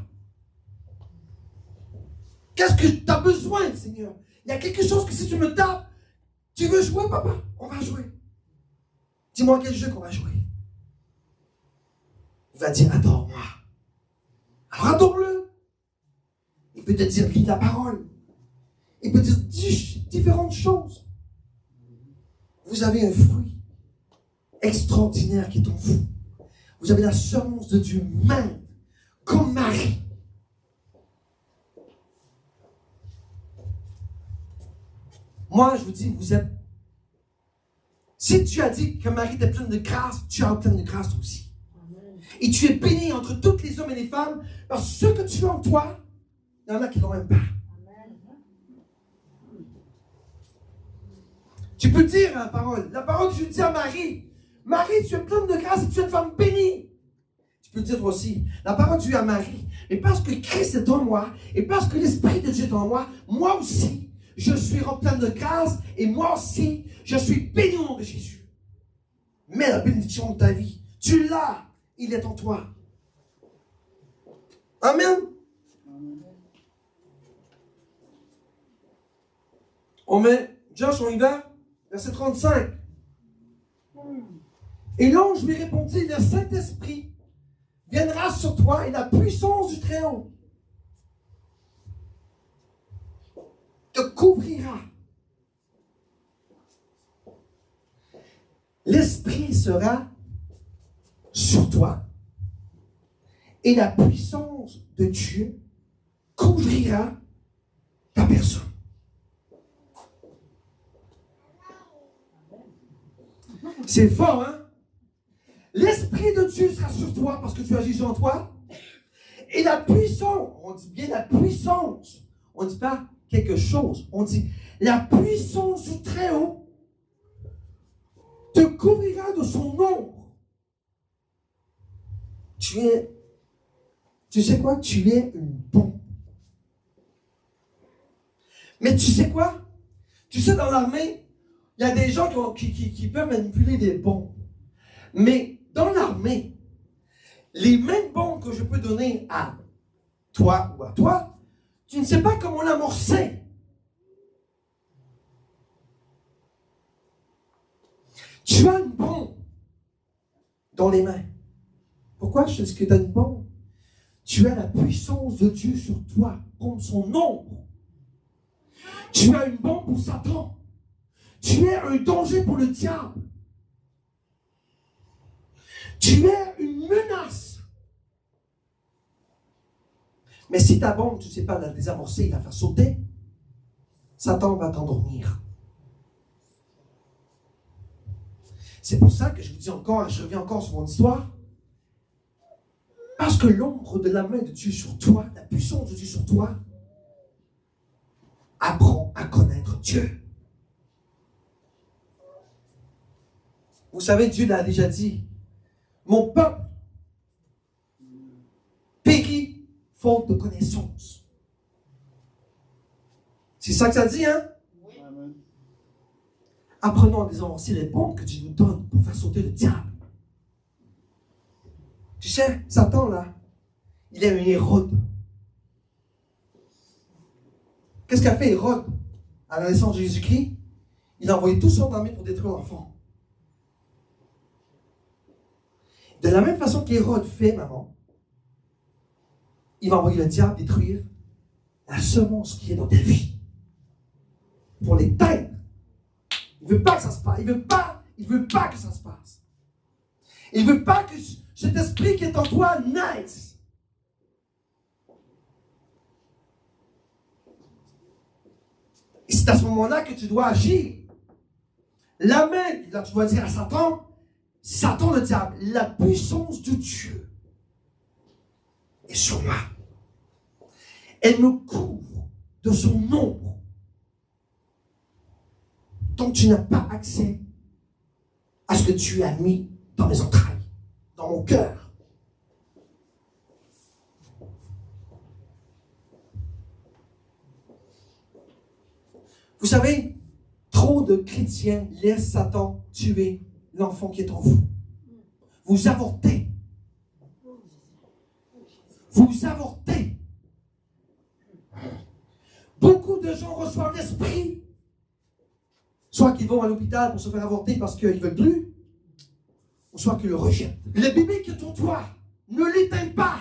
Qu'est-ce que tu as besoin, Seigneur? Il y a quelque chose que si tu me tapes, tu veux jouer, papa? On va jouer. Dis-moi quel jeu qu'on va jouer. Il va dire, adore-moi. Alors adore-le. Il peut te dire, lis la parole. Il peut te dire différentes choses. Vous avez un fruit extraordinaire qui est en vous. Vous avez la semence de Dieu même, comme Marie. Moi, je vous dis, vous êtes... Si tu as dit que Marie était pleine de grâce, tu as pleine de grâce aussi. Et tu es béni entre toutes les hommes et les femmes, parce que ce que tu as en toi, il y en a qui ne l'ont même pas. Tu peux dire la parole que je dis à Marie, Marie, tu es pleine de grâce et tu es une femme bénie. Tu peux dire aussi, la parole que tu dis à Marie, et parce que Christ est en moi, et parce que l'Esprit de Dieu est en moi, moi aussi, je suis rempli de grâce, et moi aussi, je suis béni au nom de Jésus. Mets la bénédiction de ta vie. Tu l'as, il est en toi. Amen. On met, Josh, on y va? Verset 35. Et l'ange lui répondit, le Saint-Esprit viendra sur toi et la puissance du Très-Haut te couvrira. L'Esprit sera sur toi et la puissance de Dieu couvrira ta personne. C'est fort, hein? L'Esprit de Dieu sera sur toi parce que tu as Jésus en toi. Et la puissance, on dit bien la puissance, on ne dit pas quelque chose, on dit la puissance du Très-Haut te couvrira de son ombre. Tu sais quoi? Tu es une bombe. Mais tu sais quoi? Tu sais, dans l'armée, il y a des gens qui peuvent manipuler des bombes. Mais dans l'armée, les mêmes bombes que je peux donner à toi ou à toi, tu ne sais pas comment l'amorcer. Tu as une bombe dans les mains. Pourquoi je te dis que tu as une bombe? Tu as la puissance de Dieu sur toi, comme son ombre. Tu as une bombe pour Satan. Tu es un danger pour le diable. Tu es une menace. Mais si ta bombe, tu ne sais pas la désamorcer, la faire sauter, Satan va t'endormir. C'est pour ça que je vous dis encore, et je reviens encore sur mon histoire, parce que l'ombre de la main de Dieu sur toi, la puissance de Dieu sur toi, apprend à connaître Dieu. Vous savez, Dieu l'a déjà dit, mon peuple périt faute de connaissance. C'est ça que ça dit, hein? Oui. Apprenons à désamorcer les bombes que Dieu nous donne pour faire sauter le diable. Tu sais, Satan, là, il est un Hérode. Qu'est-ce qu'a fait Hérode à la naissance de Jésus-Christ? Il a envoyé toute son armée pour détruire l'enfant. De la même façon qu'Hérode fait, maman, il va envoyer le diable détruire la semence qui est dans ta vie. Pour l'éteindre. Il ne veut pas que ça se passe. Il veut pas que ça se passe. Il ne veut pas que cet esprit qui est en toi naisse. Et c'est à ce moment-là que tu dois agir. La main, là tu dois dire à Satan, Satan le diable, la puissance de Dieu est sur moi. Elle me couvre de son ombre. Donc tu n'as pas accès à ce que tu as mis dans mes entrailles, dans mon cœur. Vous savez, trop de chrétiens laissent Satan tuer l'enfant qui est en vous. Vous avortez. Vous avortez. Beaucoup de gens reçoivent l'esprit. Soit qu'ils vont à l'hôpital pour se faire avorter parce qu'ils ne veulent plus, ou soit qu'ils le rejettent. Le bébé qui est en toi, ne l'éteins pas.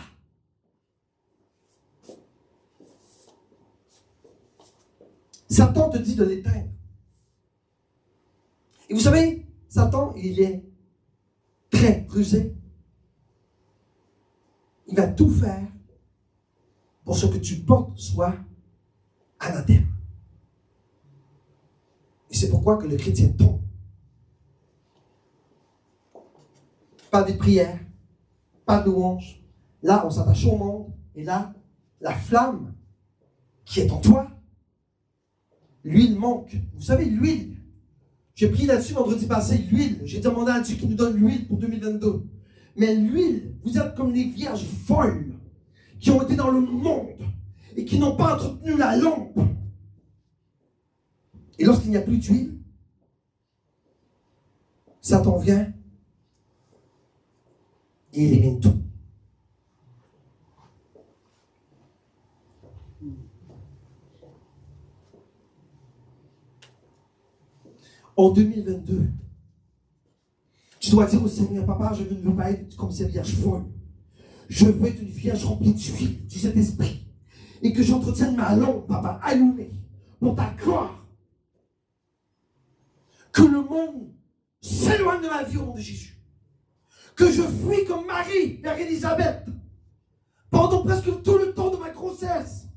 Satan te dit de l'éteindre. Et vous savez, Satan, il est très rusé. Il va tout faire pour ce que tu portes soit anathème. Et c'est pourquoi que le chrétien tombe. Pas de prière, pas de louange. Là, on s'attache au monde. Et là, la flamme qui est en toi, l'huile manque. Vous savez, l'huile. J'ai prié là-dessus vendredi passé, l'huile. J'ai demandé à Dieu qu'il nous donne l'huile pour 2022. Mais l'huile, vous êtes comme les vierges folles qui ont été dans le monde et qui n'ont pas entretenu la lampe. Et lorsqu'il n'y a plus d'huile, Satan vient et il élimine tout. En 2022, tu dois dire au Seigneur, papa, je ne veux pas être comme ces vierges folles. Je veux être une vierge remplie d'huile, du Saint-Esprit. Et que j'entretienne ma lampe, papa, allumée, pour ta gloire. Que le monde s'éloigne de ma vie au nom de Jésus. Que je fuis comme Marie vers Élisabeth pendant presque tout le temps de ma grossesse.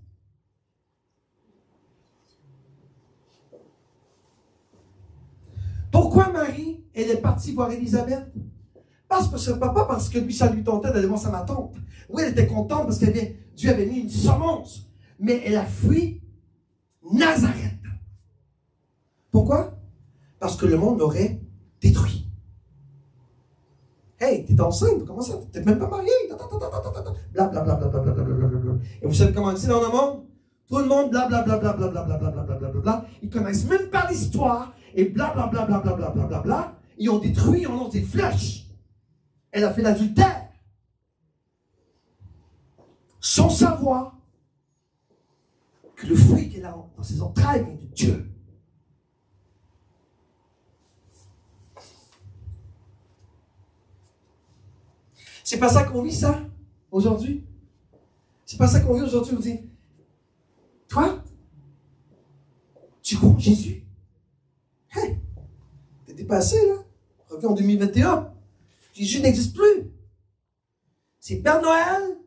Pourquoi Marie, elle est partie voir Élisabeth? Parce pas parce que lui, ça lui tentait d'aller voir ma tante. Oui, elle était contente parce que Dieu avait mis une semence. Mais elle a fui Nazareth. Pourquoi? Parce que le monde l'aurait détruit. Hey, t'es enceinte, comment ça? T'es même pas mariée. Blablabla. Et vous savez comment c'est dans le monde? Tout le monde, blablabla. Ils connaissent même pas l'histoire. Et blablabla. Ils ont détruit, ils ont lancé des flèches. Elle a fait l'adultère. Sans savoir que le fruit qu'elle a dans ses entrailles vient de Dieu. C'est pas ça qu'on vit, ça, aujourd'hui? C'est pas ça qu'on vit aujourd'hui, on dit, toi, tu crois en Jésus? Hey, t'es dépassé, là. Reviens en 2021. Jésus n'existe plus. C'est Père Noël,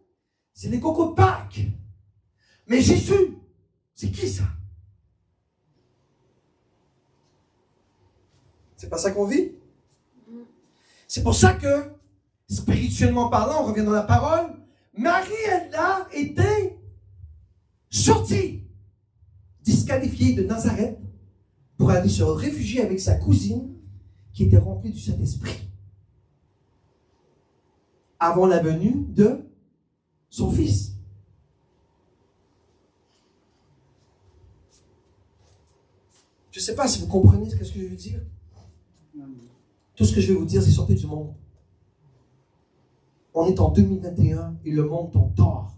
c'est les cocos de Pâques. Mais Jésus, c'est qui ça? C'est pas ça qu'on vit? C'est pour ça que, spirituellement parlant, on revient dans la parole, Marie, elle a été sortie, disqualifiée de Nazareth, pour aller se réfugier avec sa cousine, qui était remplie du Saint-Esprit, avant la venue de son fils. Je ne sais pas si vous comprenez ce que je veux dire. Tout ce que je vais vous dire, c'est sortir du monde. On est en 2021 et le monde t'en tord.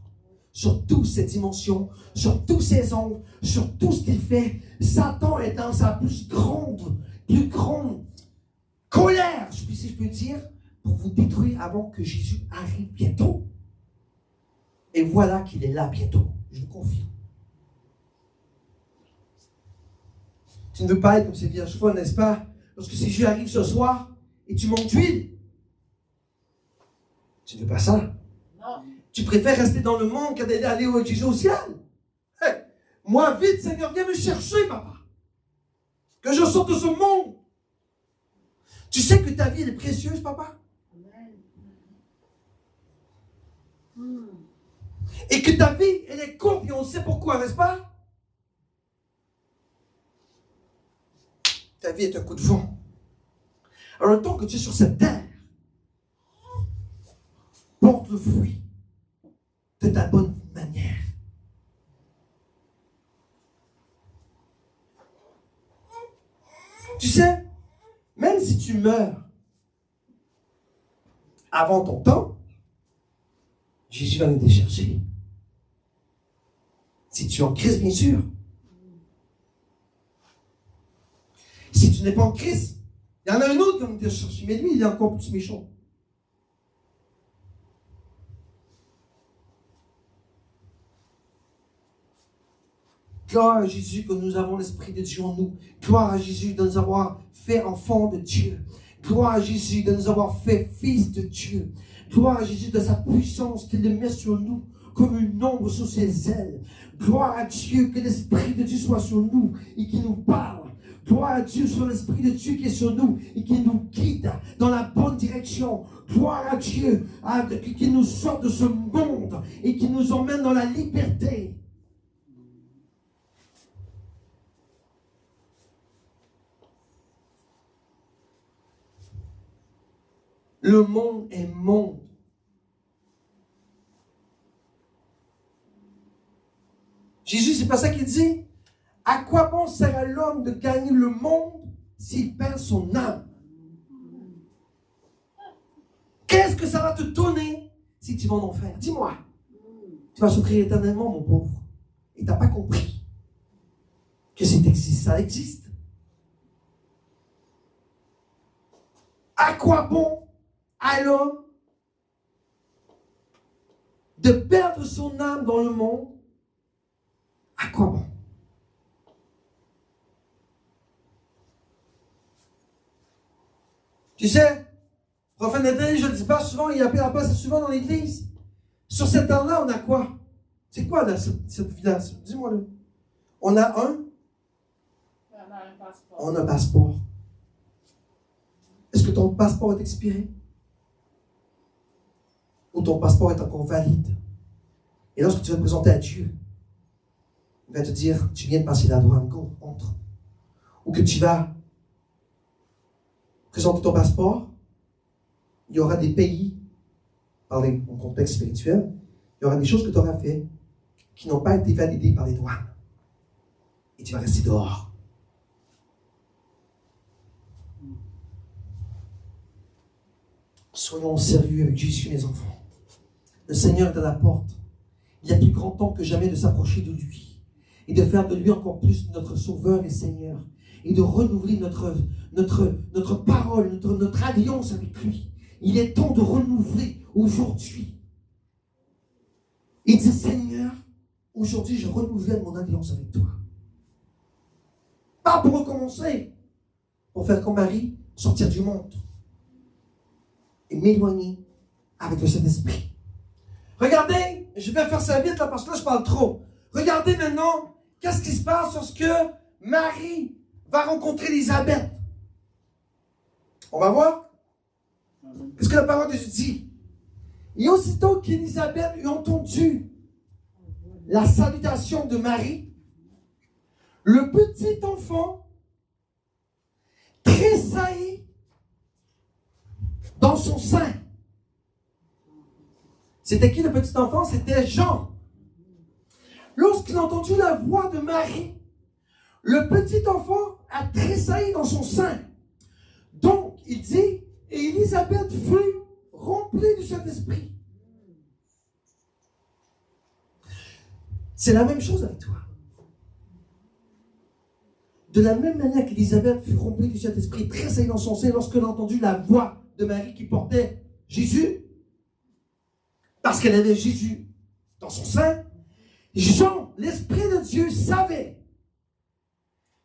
Sur toutes ces dimensions, sur tous ses ongles, sur tout ce qu'il fait. Satan est dans sa plus grande colère, si je peux dire, pour vous détruire avant que Jésus arrive bientôt. Et voilà qu'il est là bientôt. Je vous confirme. Tu ne veux pas être comme ces vierges folles, n'est-ce pas? Lorsque Jésus arrive ce soir et tu manques d'huile. Tu ne veux pas ça? Non. Tu préfères rester dans le monde qu'aller avec Jésus au ciel? Hey, moi, vite, Seigneur, viens me chercher, papa. Que je sorte de ce monde. Tu sais que ta vie, elle est précieuse, papa? Amen. Et que ta vie, elle est courte, et on sait pourquoi, n'est-ce pas? Ta vie est un coup de vent. Alors, le temps que tu es sur cette terre, porte le fruit de ta bonne manière. Tu sais, même si tu meurs avant ton temps, Jésus va nous te chercher. Si tu es en Christ, bien sûr. Si tu n'es pas en Christ, il y en a un autre qui va nous te chercher, mais lui, il est encore plus méchant. Gloire à Jésus que nous avons l'Esprit de Dieu en nous. Gloire à Jésus de nous avoir fait enfants de Dieu. Gloire à Jésus de nous avoir fait fils de Dieu. Gloire à Jésus de sa puissance qu'il met sur nous comme une ombre sous ses ailes. Gloire à Dieu que l'Esprit de Dieu soit sur nous et qu'il nous parle. Gloire à Dieu sur l'Esprit de Dieu qui est sur nous et qui nous guide dans la bonne direction. Gloire à Dieu qui nous sort de ce monde et qui nous emmène dans la liberté. Le monde est monde. Jésus, c'est pas ça qu'il dit? À quoi bon sert à l'homme de gagner le monde s'il perd son âme? Qu'est-ce que ça va te donner si tu vas en enfer? Dis-moi. Tu vas souffrir éternellement, mon pauvre. Et tu n'as pas compris que ça existe. À quoi bon à l'homme de perdre son âme dans le monde? À quoi bon? Tu sais, prophète Nathalie, je ne le dis pas souvent, il appelle à passer souvent dans l'église. Sur cette terre-là, on a quoi? C'est quoi là, cette vie-là? Dis-moi-le. On a un passeport. On a un passeport. Est-ce que ton passeport est expiré? où ton passeport est encore valide. Et lorsque tu vas te présenter à Dieu, il va te dire, tu viens de passer la douane, go, entre. Ou que tu vas présenter ton passeport, il y aura des pays, parler en contexte spirituel, il y aura des choses que tu auras faites qui n'ont pas été validées par les douanes. Et tu vas rester dehors. Soyons sérieux avec Jésus, mes enfants. Le Seigneur est à la porte. Il y a plus grand temps que jamais de s'approcher de lui et de faire de lui encore plus notre Sauveur et Seigneur et de renouveler notre parole, notre alliance avec lui. Il est temps de renouveler aujourd'hui. Il dit, Seigneur, aujourd'hui je renouvelle mon alliance avec toi. Pas pour recommencer, pour faire comme Marie, sortir du monde et m'éloigner avec le Saint-Esprit. Regardez, je vais faire ça vite là parce que là je parle trop. Regardez maintenant, qu'est-ce qui se passe lorsque Marie va rencontrer Élisabeth. On va voir. Qu'est-ce que la parole de Dieu dit? Et aussitôt qu'Élisabeth eut entendu la salutation de Marie, le petit enfant tressaillit dans son sein. C'était qui le petit enfant? C'était Jean. Lorsqu'il a entendu la voix de Marie, le petit enfant a tressailli dans son sein. Donc, il dit, et Élisabeth fut remplie du Saint-Esprit. C'est la même chose avec toi. De la même manière qu'Élisabeth fut remplie du Saint-Esprit, tressaillie dans son sein lorsqu'elle a entendu la voix de Marie qui portait Jésus, parce qu'elle avait Jésus dans son sein, Jean, l'Esprit de Dieu, savait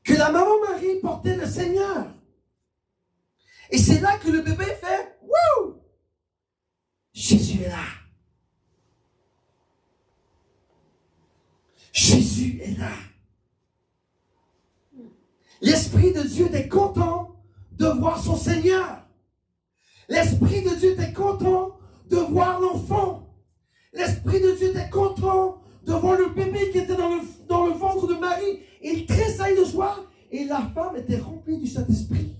que la maman Marie portait le Seigneur. Et c'est là que le bébé fait « Wouh! Jésus est là. Jésus est là. » L'Esprit de Dieu était content de voir son Seigneur. L'Esprit de Dieu était content de voir l'enfant. L'Esprit de Dieu était content de voir le bébé qui était dans le ventre de Marie. Il tressaillit de joie et la femme était remplie du Saint-Esprit.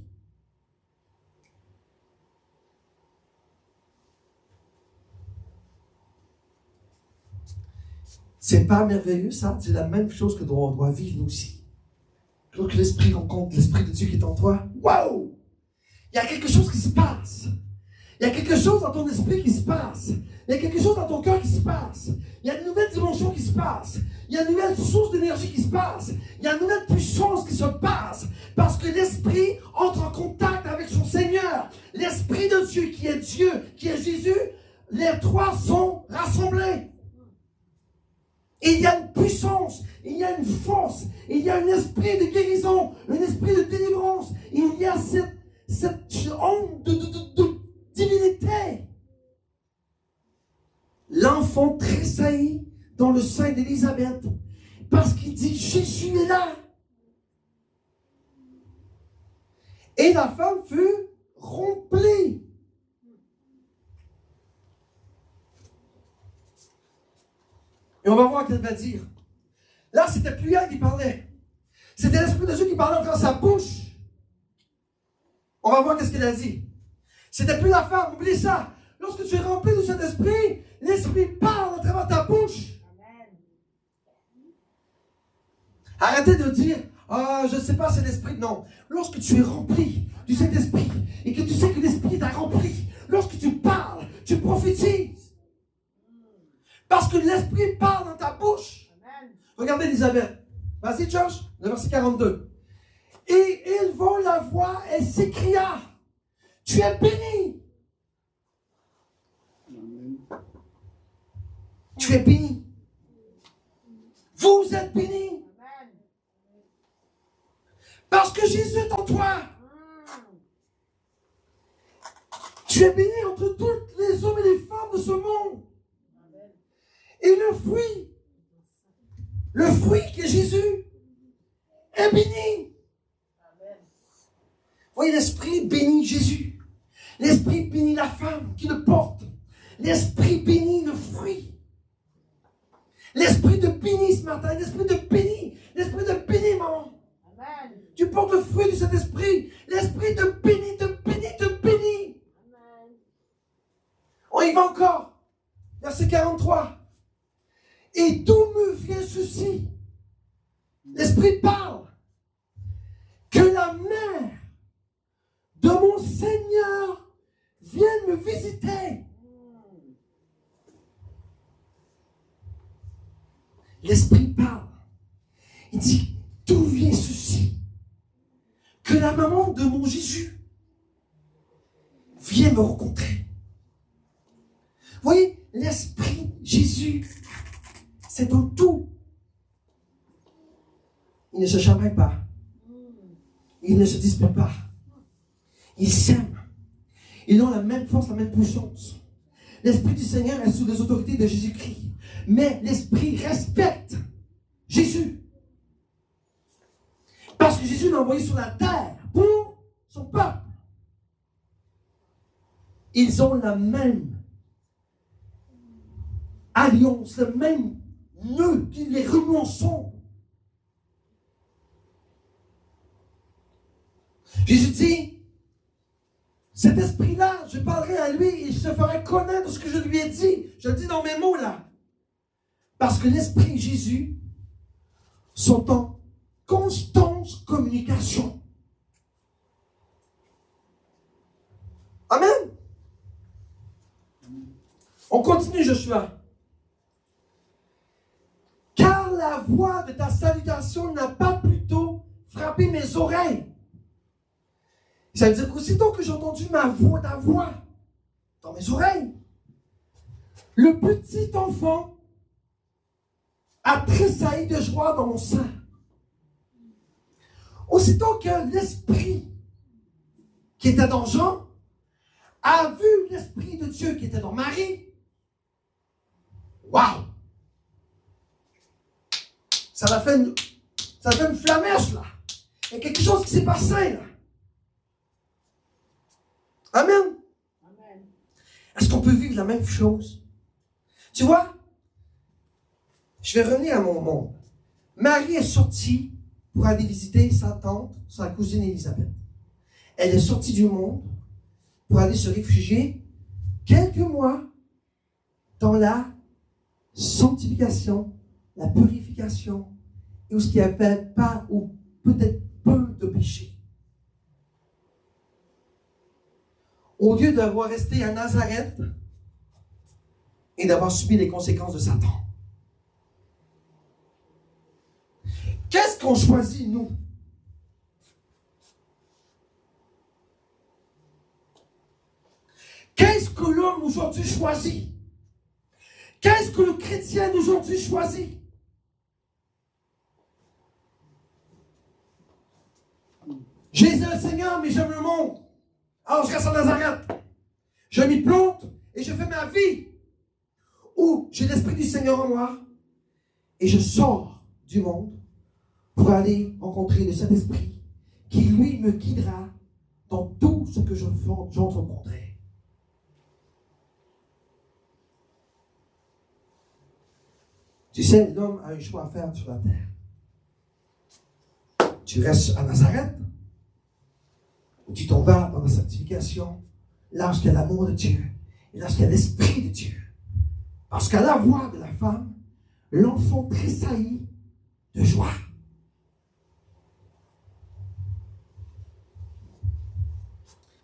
C'est pas merveilleux ça? C'est la même chose que on doit vivre nous aussi. Lorsque l'Esprit rencontre l'Esprit de Dieu qui est en toi, waouh! Il y a quelque chose qui se passe. Il y a quelque chose dans ton esprit qui se passe. Il y a quelque chose dans ton cœur qui se passe. Il y a une nouvelle dimension qui se passe. Il y a une nouvelle source d'énergie qui se passe. Il y a une nouvelle puissance qui se passe. Parce que l'Esprit entre en contact avec son Seigneur. L'Esprit de Dieu, qui est Jésus, les trois sont rassemblés. Et il y a une puissance, il y a une force, il y a un esprit de guérison, un esprit de délivrance. Il y a cette onde de divinité. L'enfant tressaillit dans le sein d'Élisabeth parce qu'il dit Jésus est là. Et la femme fut remplie. Et on va voir qu'elle va dire. Là, c'était plus elle qui parlait. C'était l'Esprit de Dieu qui parlait dans sa bouche. On va voir qu'est-ce qu'elle a dit. C'était plus la femme, oublie ça. Lorsque tu es rempli de cet esprit, l'Esprit parle à travers ta bouche. Amen. Arrêtez de dire, je ne sais pas, c'est l'Esprit. Non. Lorsque tu es rempli du Saint-Esprit et que tu sais que l'Esprit t'a rempli, lorsque tu parles, tu prophétises. Parce que l'Esprit parle dans ta bouche. Amen. Regardez Élisabeth. Vas-y, Josh, le verset 42. Et élevant la voix, elle s'écria, tu es béni. Amen. Tu es béni. Vous êtes béni. Amen. Parce que Jésus est en toi. Tu es béni entre tous les hommes et les femmes de ce monde. Et le fruit qui est Jésus, est béni. Amen. Voyez, l'Esprit bénit Jésus. L'Esprit bénit la femme qui le porte. L'Esprit bénit le fruit. L'Esprit te bénit ce matin. L'Esprit te bénit. L'Esprit te bénit, maman. Amen. Tu portes le fruit de cet esprit. L'Esprit te bénit, te bénit, te bénit. Amen. On y va encore. Verset 43. Et d'où me vient ceci? L'Esprit parle. Que la mère de mon Seigneur vienne me visiter. L'Esprit parle. Il dit, d'où vient ceci? Que la maman de mon Jésus vienne me rencontrer. Vous voyez, l'Esprit, Jésus, c'est un tout. Il ne se chamaille pas. Il ne se dispute pas. Ils s'aiment. Ils ont la même force, la même puissance. L'Esprit du Seigneur est sous les autorités de Jésus-Christ. Mais l'Esprit respecte Jésus. Parce que Jésus l'a envoyé sur la terre pour son peuple. Ils ont la même alliance, le même nœud qui les relie ensemble. Jésus dit, cet esprit-là, je parlerai à lui et il se ferait connaître ce que je lui ai dit. Je le dis dans mes mots là. Parce que l'Esprit et Jésus sont en constante communication. Amen. On continue, Joshua. Car la voix de ta salutation n'a pas plutôt frappé mes oreilles. Ça veut dire qu'aussitôt que j'ai entendu ta voix dans mes oreilles, le petit enfant a tressailli de joie dans mon sein. Aussitôt que l'Esprit qui était dans Jean a vu l'Esprit de Dieu qui était dans Marie, waouh! Ça a fait une flamèche là. Il y a quelque chose qui s'est passé là. Amen. Amen. Est-ce qu'on peut vivre la même chose? Tu vois, je vais revenir à mon monde. Marie est sortie pour aller visiter sa tante, sa cousine Élisabeth. Elle est sortie du monde pour aller se réfugier quelques mois dans la sanctification, la purification, et où ce qui avait pas ou peut-être peu de péché. Au lieu d'avoir resté à Nazareth et d'avoir subi les conséquences de Satan. Qu'est-ce qu'on choisit, nous? Qu'est-ce que l'homme aujourd'hui choisit? Qu'est-ce que le chrétien d'aujourd'hui choisit? Jésus est le Seigneur, mais j'aime le monde. Alors je reste à Nazareth. Je m'y plante et je fais ma vie. Ou j'ai l'Esprit du Seigneur en moi et je sors du monde pour aller rencontrer le Saint-Esprit qui, lui, me guidera dans tout ce que j'entreprendrai. Tu sais, l'homme a un choix à faire sur la terre. Tu restes à Nazareth, ou tu t'en vas dans la sanctification, lorsqu'il y a l'amour de Dieu, et lorsqu'il y a l'Esprit de Dieu. Parce qu'à la voix de la femme, l'enfant tressaillit de joie.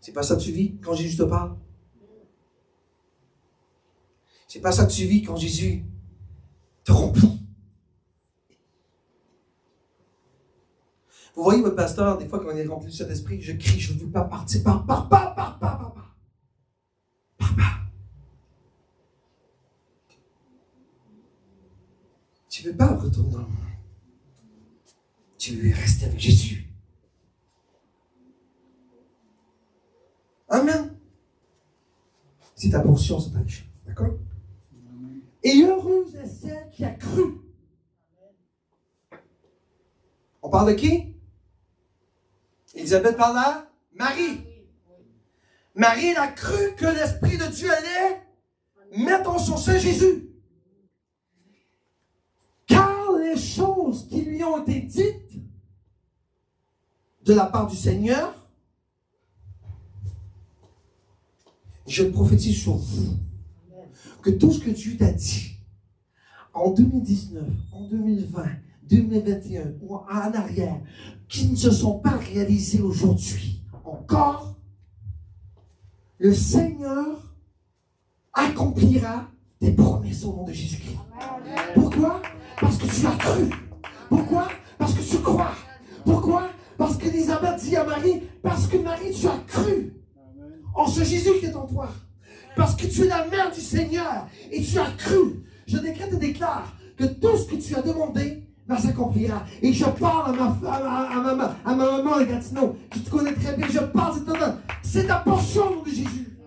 C'est pas ça que tu vis quand Jésus te parle? C'est pas ça que tu vis quand Jésus te remplit? Vous voyez votre pasteur, des fois quand on est rempli de cet esprit, je crie, je ne veux pas partir, papa. Tu ne veux pas retourner dans le monde. Tu veux rester avec Jésus. Amen. C'est ta portion, c'est ta vie. D'accord? Et heureuse est celle qui a cru. On parle de qui? Élisabeth parle à Marie. Marie, elle a cru que l'Esprit de Dieu allait mettre en son sein Jésus. Car les choses qui lui ont été dites de la part du Seigneur, je prophétise sur vous que tout ce que Dieu t'a dit en 2019, en 2020, 2021 ou en arrière, qui ne se sont pas réalisés aujourd'hui encore, le Seigneur accomplira tes promesses au nom de Jésus-Christ. Pourquoi? Parce que tu as cru. Pourquoi? Parce que tu crois. Pourquoi? Parce qu'Élisabeth dit à Marie, parce que Marie, tu as cru en ce Jésus qui est en toi. Parce que tu es la mère du Seigneur et tu as cru. Je décrète et déclare que tout ce que tu as demandé va s'accomplir. Et je parle à ma maman à Gatineau, qui te connaît très bien. Je parle, c'est ta portion au nom de Jésus.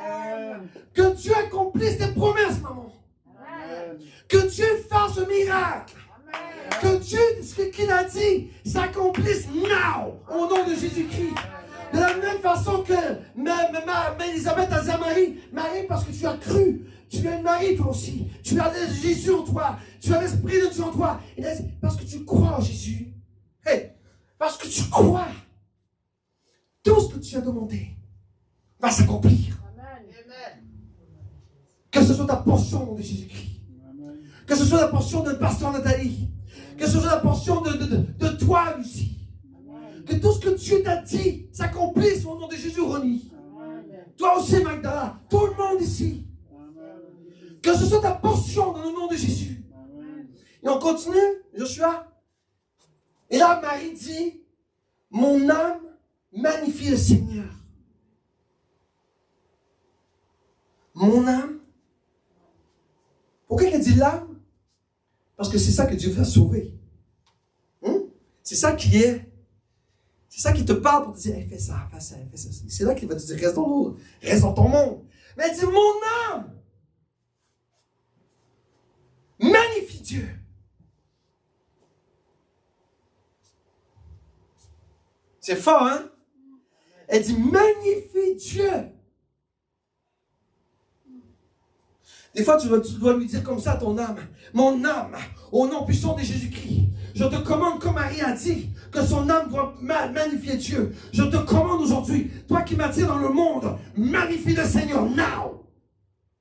Amen. Que Dieu accomplisse tes promesses, maman. Amen. Que Dieu fasse un miracle. Amen. Que Dieu, ce qu'il a dit, s'accomplisse now, au nom de Jésus-Christ. De la même façon que Élisabeth a dit à Marie, Marie, parce que tu as cru, tu es Marie toi aussi, tu as Jésus en toi, tu as l'Esprit de Dieu en toi. Il a dit, parce que tu crois en Jésus, hey, parce que tu crois, tout ce que tu as demandé va s'accomplir. Que ce soit ta portion au nom de Jésus-Christ, que ce soit la portion de pasteur Nathalie, que ce soit la portion de toi, Lucie. Que tout ce que Dieu t'a dit s'accomplisse au nom de Jésus, Ronnie. Toi aussi, Magdala. Tout le monde ici. Amen. Que ce soit ta portion dans le nom de Jésus. Amen. Et on continue, Joshua. Et là, Marie dit, mon âme magnifie le Seigneur. Mon âme. Pourquoi elle dit l'âme? Parce que c'est ça que Dieu veut sauver. C'est ça qui est. C'est ça qui te parle pour te dire, hey, fais ça, fais ça, fais ça. C'est là qu'il va te dire, reste dans l'eau, reste dans ton monde. Mais elle dit, mon âme magnifie Dieu. C'est fort, hein? Elle dit, magnifie Dieu. Des fois, tu dois lui dire comme ça à ton âme, mon âme, au nom puissant de Jésus-Christ, je te commande, comme Marie a dit, que son âme doit magnifier Dieu. Je te commande aujourd'hui, toi qui m'attires dans le monde, magnifie le Seigneur now.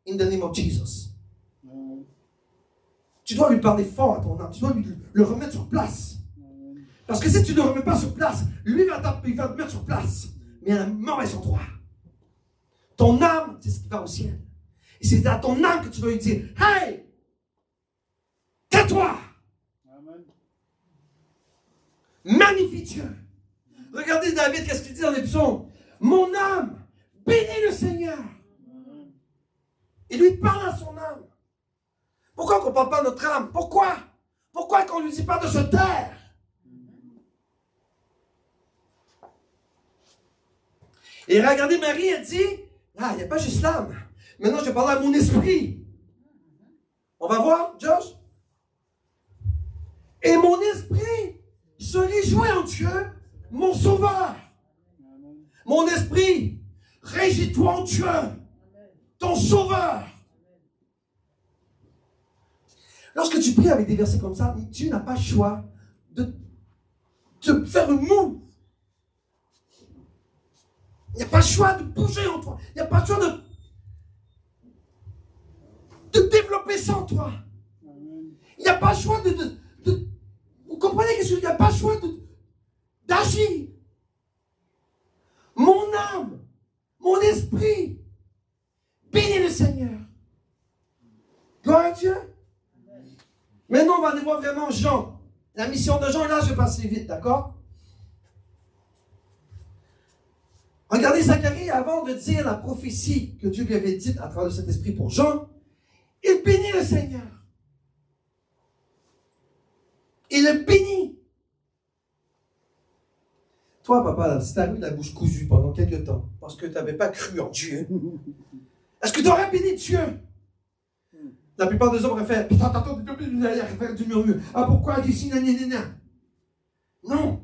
In the name of Jesus. Tu dois lui parler fort à ton âme. Tu dois le remettre sur place. Parce que si tu ne le remets pas sur place, lui il va te mettre sur place. Mais la mort est sur toi. Ton âme, c'est ce qui va au ciel. Et c'est à ton âme que tu dois lui dire, hey, tais-toi. Magnifie Dieu. Regardez David, qu'est-ce qu'il dit dans les psaumes? Mon âme, bénis le Seigneur. Il lui parle à son âme. Pourquoi on ne parle pas à notre âme? Pourquoi? Pourquoi qu'on ne lui dit pas de se taire? Et regardez, Marie, elle dit, ah, il n'y a pas juste l'âme. Maintenant, je parle à mon esprit. On va voir, Josh? Et mon esprit se réjouit en Dieu, mon sauveur. Mon esprit, régis-toi en Dieu, ton sauveur. Lorsque tu pries avec des versets comme ça, Dieu n'a pas le choix de te faire une moue. Il n'y a pas le choix de bouger en toi. Il n'y a pas le choix de développer ça en toi. Il n'y a pas le choix vous comprenez qu'est-ce que il n'y a pas le choix d'agir. Mon âme, mon esprit, bénis le Seigneur. Gloire à Dieu. Maintenant, on va aller voir vraiment Jean. La mission de Jean, et là, je vais passer vite, d'accord? Regardez Zacharie, avant de dire la prophétie que Dieu lui avait dite à travers cet esprit pour Jean, il bénit le Seigneur. Il le bénit. Toi, papa, si tu as eu la bouche cousue pendant quelques temps, parce que tu n'avais pas cru en Dieu, est-ce que tu aurais béni Dieu? La plupart des hommes auraient fait, faire du murmure. Ah, pourquoi ici, nanana? Non.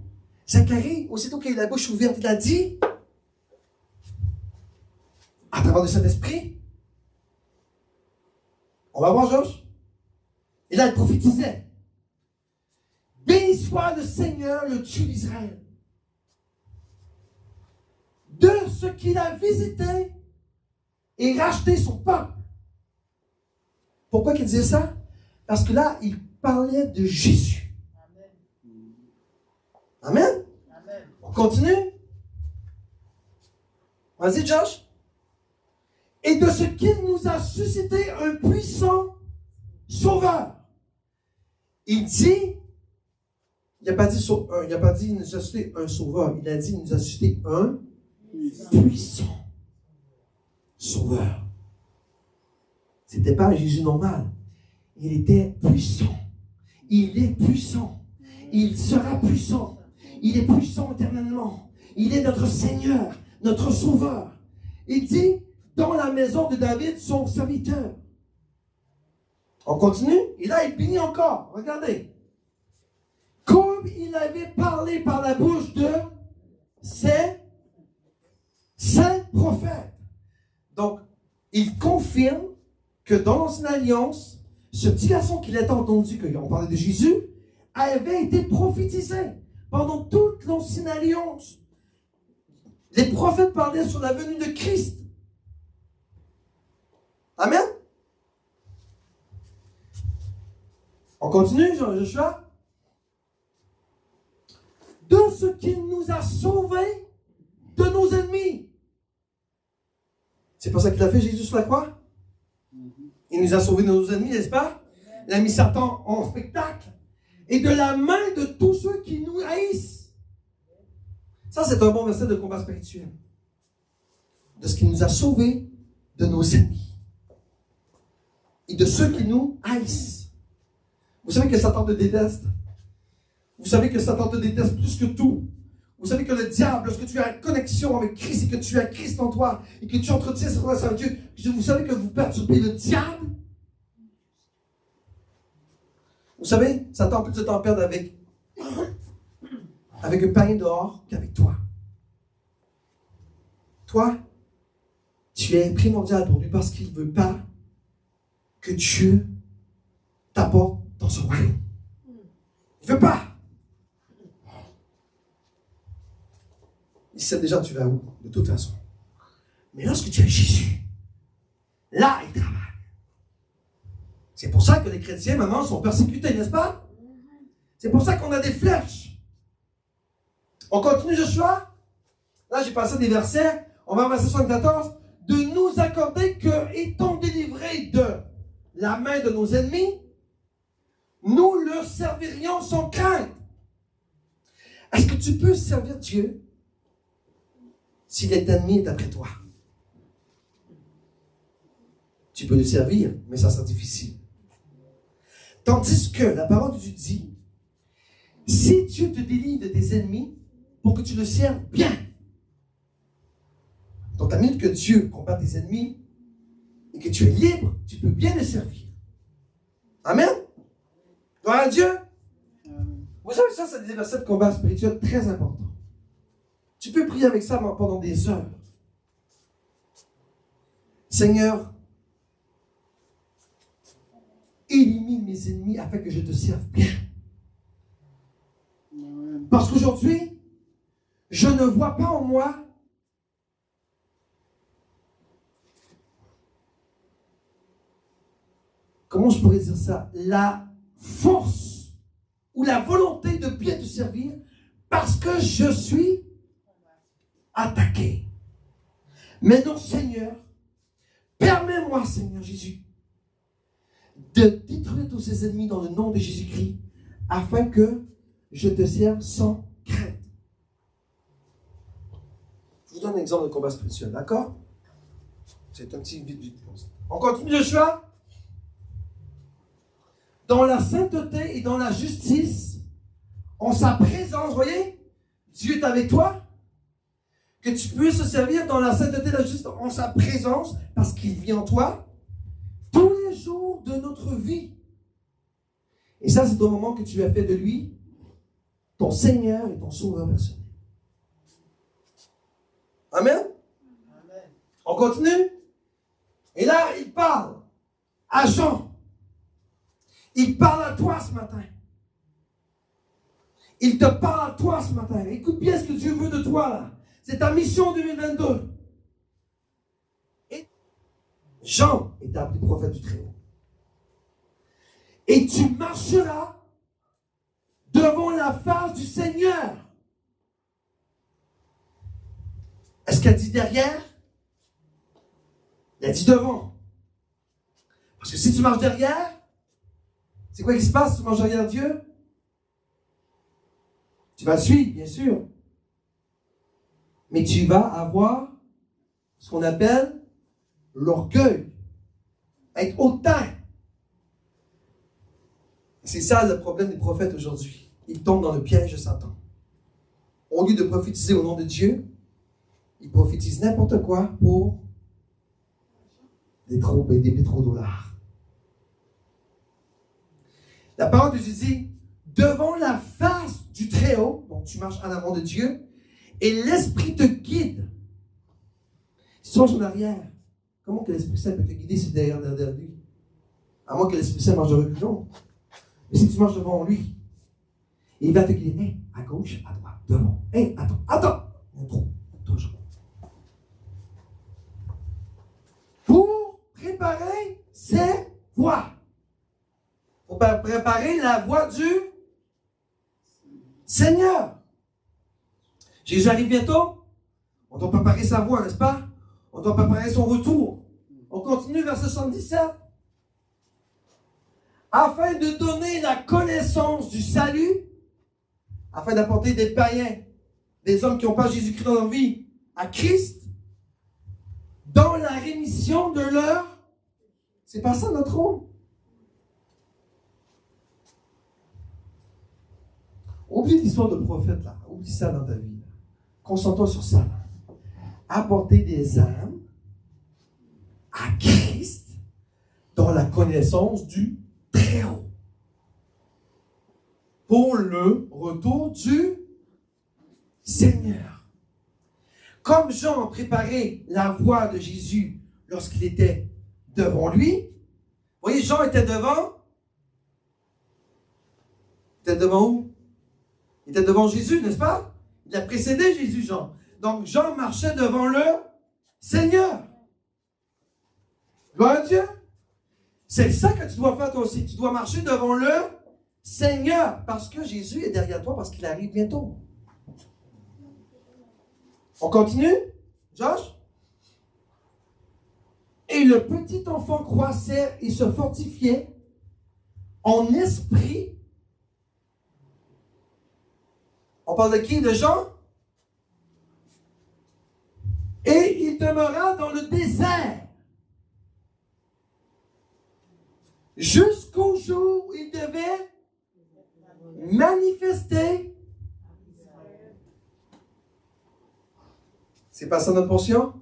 Zacharie, aussitôt qu'il a eu la bouche ouverte, il a dit, à travers de cet esprit, On va voir Josh. Et là, il prophétisait. Béni soit le Seigneur, le Dieu d'Israël, de ce qu'il a visité et racheté son peuple. Pourquoi il disait ça? Parce que là, il parlait de Jésus. Amen. Amen. On continue. Vas-y, Josh. Et de ce qu'il nous a suscité un puissant sauveur. Il dit, il n'a pas dit il nous a suscité un sauveur. Il a dit, il nous a suscité un puissant sauveur. C'était pas un Jésus normal. Il était puissant. Il est puissant. Il sera puissant. Il est puissant éternellement. Il est notre Seigneur, notre Sauveur. Il dit, dans la maison de David, son serviteur. On continue. Et là, il bénit encore. Regardez. Comme il avait parlé par la bouche de ses saints prophètes. Donc, il confirme que dans l'Ancienne Alliance, ce petit garçon qu'il a entendu, qu'on parlait de Jésus, avait été prophétisé pendant toute l'Ancienne Alliance. Les prophètes parlaient sur la venue de Christ. Amen. On continue, Joshua. De ce qu'il nous a sauvés de nos ennemis. C'est pour ça qu'il a fait Jésus sur la croix. Il nous a sauvés de nos ennemis, n'est-ce pas? Il a mis Satan en spectacle. Et de la main de tous ceux qui nous haïssent. Ça, c'est un bon verset de combat spirituel. De ce qui nous a sauvés de nos ennemis. Et de ceux qui nous haïssent. Vous savez que Satan te déteste. Vous savez que Satan te déteste plus que tout. Vous savez que le diable, lorsque tu as une connexion avec Christ et que tu as Christ en toi et que tu entretiens cette relation avec Dieu, vous savez que vous perturbez le diable. Vous savez, Satan peut se t'en perdre avec un païen dehors qu'avec toi. Toi, tu es primordial pour lui parce qu'il ne veut pas que Dieu t'apporte dans son royaume. Il ne veut pas. Il sait déjà tu vas où, de toute façon. Mais lorsque tu as Jésus, là, il travaille. C'est pour ça que les chrétiens, maintenant, sont persécutés, n'est-ce pas? C'est pour ça qu'on a des flèches. On continue, Joshua. Là, j'ai passé des versets. On va au verset 74. De nous accorder que, étant délivrés de la main de nos ennemis, nous leur servirions sans crainte. Est-ce que tu peux servir Dieu si l'ennemi est après toi? Tu peux le servir, mais ça sera difficile. Tandis que la parole de Dieu dit, si Dieu te délivre de tes ennemis pour que tu le serves bien. Donc, à minute que Dieu combat tes ennemis et que tu es libre, tu peux bien le servir. Amen. Gloire à Dieu. Vous savez, ça, c'est des versets de combat spirituel très importants. Tu peux prier avec ça pendant des heures. Seigneur, élimine mes ennemis afin que je te serve bien. Parce qu'aujourd'hui, je ne vois pas en moi comment je pourrais dire ça, la force ou la volonté de bien te servir parce que je suis attaqué. Mais non, Seigneur, permets-moi, Seigneur Jésus, de détruire tous ces ennemis dans le nom de Jésus-Christ afin que je te serve sans crainte. Je vous donne un exemple de combat spirituel, d'accord? C'est un petit vite. On continue, Joshua. Dans la sainteté et dans la justice, en sa présence, voyez, Dieu est avec toi, que tu puisses se servir dans la sainteté et la justice, en sa présence, parce qu'il vit en toi, tous les jours de notre vie. Et ça, c'est au moment que tu as fait de lui ton Seigneur et ton Sauveur personnel. Amen? Amen. On continue? Et là, il parle à Jean. Il parle à toi ce matin. Il te parle à toi ce matin. Écoute bien ce que Dieu veut de toi là. C'est ta mission 2022. Et Jean est appelé prophète du Très-Haut. Et tu marcheras devant la face du Seigneur. Est-ce qu'elle dit derrière? Elle dit devant. Parce que si tu marches derrière, c'est quoi qui se passe si tu marches derrière Dieu? Tu vas suivre, bien sûr. Mais tu vas avoir ce qu'on appelle l'orgueil. Être hautain. C'est ça le problème des prophètes aujourd'hui. Ils tombent dans le piège de Satan. Au lieu de prophétiser au nom de Dieu, ils prophétisent n'importe quoi pour des pétrodollars. La parole de Dieu dit, devant la face du Très-Haut, donc tu marches en avant de Dieu, et l'Esprit te guide. Si tu marches en arrière, comment que l'Esprit Saint peut te guider si derrière lui? À moins que l'Esprit Saint marche de reculons. Mais si tu marches devant lui, il va te guider. Hey, à gauche, à droite, devant. Hey, attends. Toujours. Pour préparer ses voies. Pour préparer la voie du Seigneur. Jésus arrive bientôt. On doit préparer sa voie, n'est-ce pas? On doit préparer son retour. On continue vers 77. Afin de donner la connaissance du salut, afin d'apporter des païens, des hommes qui n'ont pas Jésus-Christ dans leur vie, à Christ, dans la rémission de leur... C'est pas ça notre rôle. Oublie l'histoire de prophète, là. Oublie ça dans ta vie. Concentre-toi sur ça. Là. Apporter des âmes à Christ dans la connaissance du Très-Haut. Pour le retour du Seigneur. Comme Jean préparait la voie de Jésus lorsqu'il était devant lui, vous voyez, Jean était devant. Il était devant où? Il était devant Jésus, n'est-ce pas? Il a précédé Jésus, Jean. Donc, Jean marchait devant le Seigneur. Gloire à Dieu. C'est ça que tu dois faire toi aussi. Tu dois marcher devant le Seigneur. Parce que Jésus est derrière toi, parce qu'il arrive bientôt. On continue? Josh? Et le petit enfant croissait et se fortifiait en esprit. On parle de qui? De Jean? Et il demeura dans le désert jusqu'au jour où il devait manifester. C'est pas ça notre portion?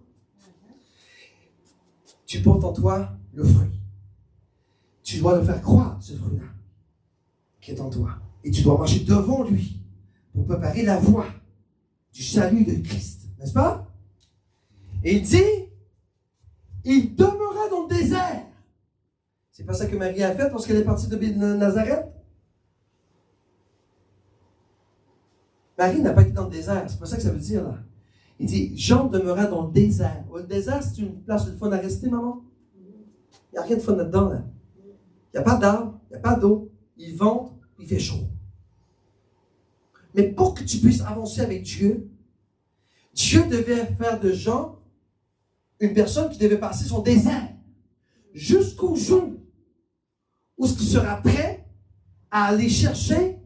Tu portes en toi le fruit. Tu dois le faire croître, ce fruit-là, qui est en toi. Et tu dois marcher devant lui pour préparer la voie du salut de Christ. N'est-ce pas? Et il dit, il demeura dans le désert. C'est pas ça que Marie a fait lorsqu'elle est partie de Nazareth? Marie n'a pas été dans le désert. C'est pas ça que ça veut dire, là. Il dit, Jean demeura dans le désert. Le désert, c'est une place de fun à rester, maman? Il n'y a rien de fun là-dedans, là. Il n'y a pas d'arbre, il n'y a pas d'eau. Il vente, il fait chaud. Mais pour que tu puisses avancer avec Dieu, Dieu devait faire de Jean une personne qui devait passer son désert jusqu'au jour où il sera prêt à aller chercher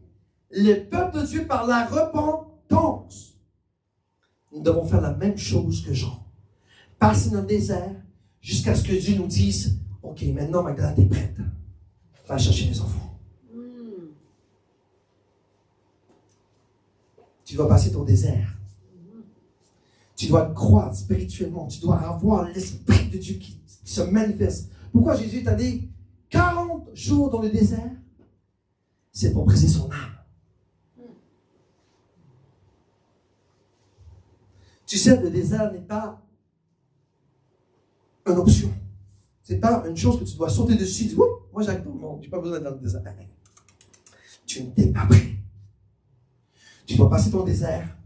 le peuple de Dieu par la repentance. Nous devons faire la même chose que Jean. Passer dans le désert jusqu'à ce que Dieu nous dise, OK, maintenant Magdalene, t'es prête. Va chercher les enfants. Tu dois passer ton désert. Tu dois croire spirituellement. Tu dois avoir l'Esprit de Dieu qui se manifeste. Pourquoi Jésus t'a dit 40 jours dans le désert? C'est pour briser son âme. Tu sais, le désert n'est pas une option. C'est pas une chose que tu dois sauter dessus. Dis, moi, j'arrive tout le monde. Je n'ai pas besoin d'être dans le désert. Tu n'étais pas prêt. Tu dois passer ton désert,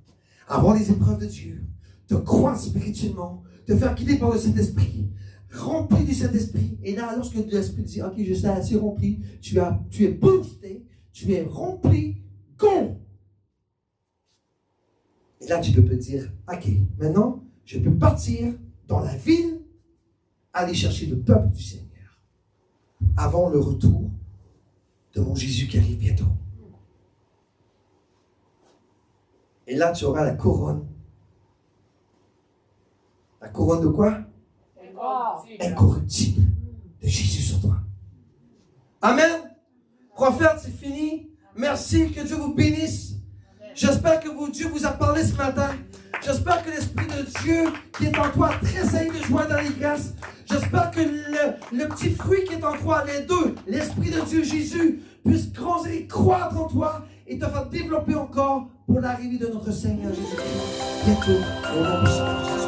avoir les épreuves de Dieu, te croire spirituellement, te faire guider par le Saint-Esprit, rempli du Saint-Esprit. Et là, lorsque l'Esprit dit, ok, je suis assez rempli, tu es boosté, tu es rempli, go! Et là, tu peux te dire, ok, maintenant, je peux partir dans la ville, aller chercher le peuple du Seigneur, avant le retour de mon Jésus qui arrive bientôt. Et là, tu auras la couronne. La couronne de quoi? Incorruptible. De Jésus sur toi. Amen. Prophète, c'est fini. Merci, que Dieu vous bénisse. J'espère que Dieu vous a parlé ce matin. J'espère que l'Esprit de Dieu qui est en toi tressaille de joie dans les grâces. J'espère que le petit fruit qui est en toi, les deux, l'Esprit de Dieu, Jésus, puisse grandir et croître en toi et te faire développer encore pour l'arrivée de notre Seigneur Jésus-Christ. Bientôt, au nom de Jésus.